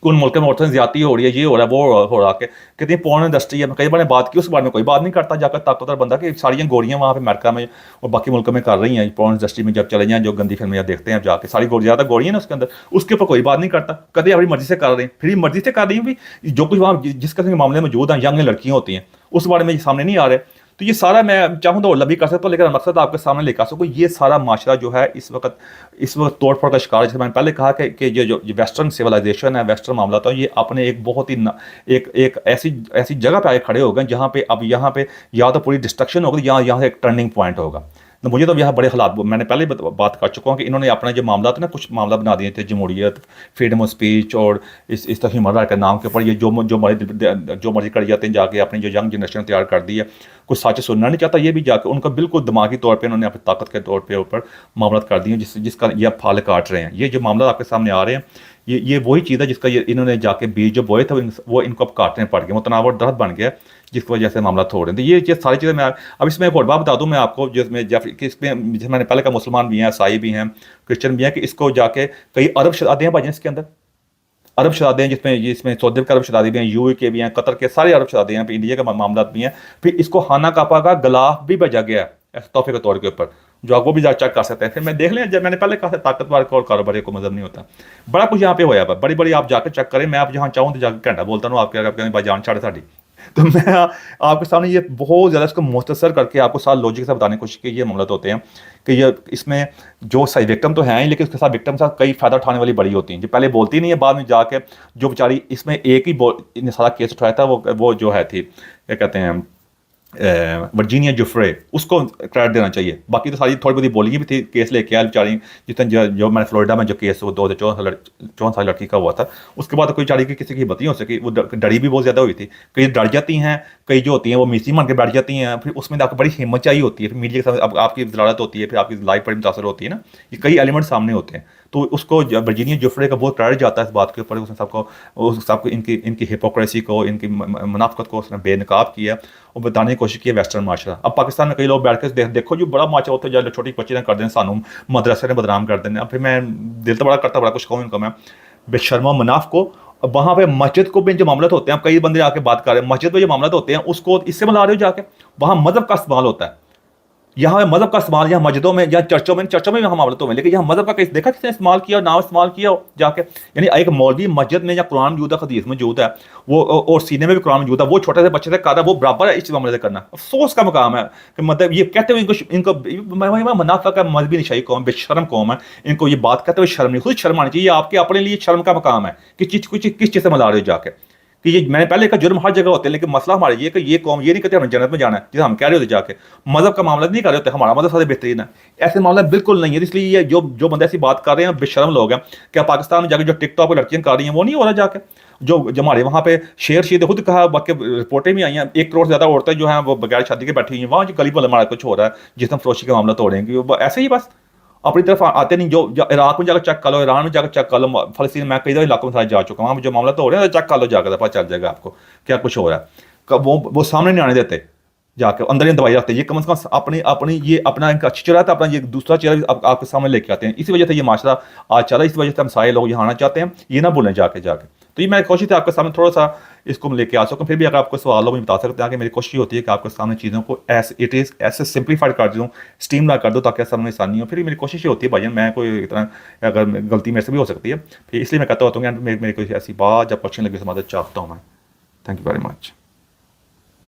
उन मुल्क में औरतों से ज्यादती हो रही है, ये हो रहा है, वो हो रहा है, कितनी पोर्न इंडस्ट्री है, कई बार बात की, उस बारे में कोई बात नहीं करता जाकर ताकतवर बंदा कि सारी गोरियाँ वहाँ पे अमेरिका में और बाकी मुल्कों में कर रही हैं पोर्न इंडस्ट्री में, जब चले जाएँ जो गंदी फिल्में देखते हैं जाके, सारी ज़्यादा गोरियाँ ना उसके अंदर, उसके ऊपर कोई बात नहीं करता, कभी अपनी मर्जी से कर रहे हैं, फिर मर्जी से कर रही हैं भी, जो कुछ वहाँ जिस किस्म के मामले मौजूद हैं, यंग लड़कियाँ होती हैं, उस बारे में सामने नहीं आ रहे। तो ये सारा मैं चाहूँ तो लंबी कर सकता हूँ, लेकिन मकसद आपके सामने लेकर आ सकूँ, ये सारा माशरा जो है इस वक्त तोड़ फोड़ का शिकार है। जैसे मैंने पहले कहा कि जो वेस्टर्न सिविलाइजेशन है, वेस्टर्न मामला था, ये अपने एक बहुत ही एक ऐसी जगह पे आए खड़े हो गए जहाँ पे अब यहाँ पे या तो पूरी डिस्ट्रक्शन होगी, यहाँ एक टर्निंग पॉइंट होगा। तो मुझे तो यहाँ बड़े हालात, मैंने पहले बात कर चुका हूँ कि इन्होंने अपना जो मामला था ना, कुछ मामला बना दिए थे, जमहूरियत, फ्रीडम ऑफ स्पीच और इस तरह ह्यूमन राइट के नाम के ऊपर ये जो मर्जी कर जाते हैं जाके, अपनी जो यंग जनरेशन तैयार कर दी है, कुछ सच सुनना नहीं चाहता, ये भी जाकर उनका बिल्कुल दिमागी तौर पर उन्होंने अपनी ताकत के तौर पर ऊपर मामला कर दिए, जिसका ये आप फाल काट रहे हैं। ये जो मामला आपके सामने आ रहे हैं, ये वही चीज़ है जिसका ये इन्होंने जाके बीज जो बोए थे वो इनको अब काटने पड़ गए, वो तनावर दर्द बन गया, जिसकी वजह से मामला छोड़ रहे हैं। तो ये सारी चीज़ें मैं अब इसमें एक और बात बता दूं मैं आपको, जिसमें जिसमें मैंने पहले का मुसलमान भी हैं, ईसाई भी हैं, क्रिश्चियन भी हैं, कि इसको जाके कई अरब शादियाँ भाई इसके अंदर, अरब शादियाँ जिसमें सऊदी के अरब शादी भी हैं, यूए के भी हैं, कतर के सारे अरब शादियाँ हैं, इंडिया के मामला भी हैं। फिर इसको खाना कापा का गिलाफ भी भेजा गया है तोहफे के तौर के ऊपर, जो आप वो भी चेक कर सकते हैं। फिर मैं देख लें, जब मैंने पहले कहा ताकतवर और कारोबारी को मजहब नहीं होता, बड़ा कुछ यहाँ पे होया है, बड़ी बड़ी आप जाकर चेक करें, मैं आप जहाँ चाहूँ तो जाकर घंटा बोलता हूँ, आपके भाई जान छाड़े साड़ी। तो मैं आपके सामने ये बहुत ज़्यादा इसको मुख्तसर करके आपको साथ लॉजिक से बताने की कोशिश की, ये मामला तो होते हैं कि ये इसमें जो सही विक्टिम तो हैं ही, लेकिन उसके साथ विक्टिम साथ कई फ़ायदा उठाने वाली बड़ी होती हैं, जो पहले बोलती नहीं है, बाद में जाके जो बेचारी इसमें एक ही सारा केस उठाया था, वो जो है थी, क्या कहते हैं, वर्जीनिया जुफ्रे, उसको क्रेडिट देना चाहिए। बाकी तो सारी थोड़ी बहुत बोली भी थी, केस लेके आया बेचारी, जितने जो मैंने फ्लोरिडा में जो केस वो 2014 साल लड़की का हुआ था, उसके बाद कोई बेचारी की किसी की हिम्मत नहीं हो सकी, वो डरी भी बहुत ज़्यादा हुई थी। कई डर जाती हैं, कई जो होती हैं वो मीसी मान के बैठ जाती हैं, फिर उसमें आपको बड़ी हिम्मत चाहिए होती है, फिर मीडिया के साथ आपकी ज़लालत होती है, फिर आपकी लाइफ पर मुतासर होती है ना, ये कई एलिमेंट सामने होते हैं। तो उसको वर्जीनिया जुफ्रे का बहुत क्रेडिट जाता है इस बात के ऊपर, उसने सबको इनकी हिपोक्रेसी को, इनकी मुनाफकत को उसने बेनकाब किया और बताने की कोशिश की है वेस्टर्न माशरा। अब पाकिस्तान में कई लोग बैठ के देखो जो बड़ा माशरा होता है, जो छोटी बच्ची ने कर दें, सानू मदरसे ने बदनाम कर दें। अब फिर मैं दिल तो बड़ा करता, बड़ा कुछ कहूँ इनको मैं, बेशर्मा मुनाफ को। अब वहाँ पे मस्जिद को भी जो मामला होते हैं, अब कई बंदे आके बात कर रहे हैं, मस्जिद में जो मामला होते हैं उसको इससे मिला रहे हो जाके, वहाँ मजहब का इस्तेमाल होता है, यहाँ मजहब का इस्तेमाल, यहाँ मस्जिदों में या चर्चों में यहाँ मामलों में, लेकिन यहाँ मजहब का देखा किसने इस्तेमाल किया, ना इस्तेमाल किया जाके। यानी एक मौलवी मस्जिद में या कुरान मौजूद है, हदीस मौजूद है, वो और सीने में भी कुरान मौजूद है, वो छोटे से बच्चे से कर रहा है, वो बराबर है इस मामले से करना। अफसोस का मकाम है कि मतलब ये कहते हुए इनको मुनाफिक है, मजहबी निशाई कौम, बेशर्म कौम है, इनको ये बात कहते हुए शर्म नहीं, खुद शर्म आनी चाहिए। आपके अपने लिए शर्म का मकाम है कि किस चीज़ से मिला रहे हो जाके, कि ये मैंने पहले कहा जुर्म हर जगह होते हैं, लेकिन मसला हमारा ये कि ये कौम ये नहीं कहते हमें जन्नत में जाना है, जिसे हम कह रहे होते जाके मजहब का मामला नहीं कर रहे होते, हमारा मजहब सबसे बेहतरीन है, ऐसे मामला बिल्कुल नहीं है। इसलिए ये जो बंदे ऐसी बात कर रहे हैं बेशर्म लोग हैं। क्या पाकिस्तान में जाके जो टिकटॉक पर लड़कियां कर रही हैं वो नहीं हो रहा जाके, जो हमारे वहाँ पे शेर शीद खुद कहा, बाकी रिपोर्टें भी आई हैं, 1 करोड़ से ज़्यादा औरतें जो हैं वो बगैर शादी के बैठी हुई हैं, वहाँ जो गली वाला हमारा कुछ हो रहा है, जिसम फरोशी का मामला तोड़ेंगे, ऐसे ही बस अपनी तरफ आते नहीं। जो इराक में जाकर चेक कर लो, ईरान में जाकर चेक कर लो, फ़लस्तीन, मैं कई इलाकों में सारे जा चुका हूँ, वहाँ जो मामला तो हो रहा है, चेक कर लो जाकर, पता चल जाएगा आपको क्या कुछ हो रहा है। वो सामने नहीं आने देते, जाकर अंदर ही दवाई रखते हैं। ये कम से कम अपनी अपनी ये अपना इनका अच्छा चेहरा था, अपना ये दूसरा चेहरा भी आपके सामने लेके आते हैं। इसी वजह से ये माशरा आज चला, इस वजह से हम सारे लोग यहाँ आना चाहते हैं, ये ना भूलें जाके जाके। तो ये मैं कोशिश थी आपके सामने थोड़ा सा इसको लेके आ सकूँ। फिर भी अगर आपको सवाल हो मुझे बता सकते हैं कि मेरी कोशिश होती है कि आपके सामने चीज़ों को एस इट इज़ ऐसे सिंप्लीफाइड कर दूँ, स्ट्रीम ना कर दूँ, ताकि सामने आसानी हो। फिर मेरी कोशिश ये होती है भाईजान, मैं कोई इतना, अगर गलती मेरे से भी हो सकती है, फिर इसलिए मैं कहता होता हूँ कि मेरी कोई ऐसी बात जब क्वेश्चन लगे तो मदद चाहता हूँ मैं। Thank you very much.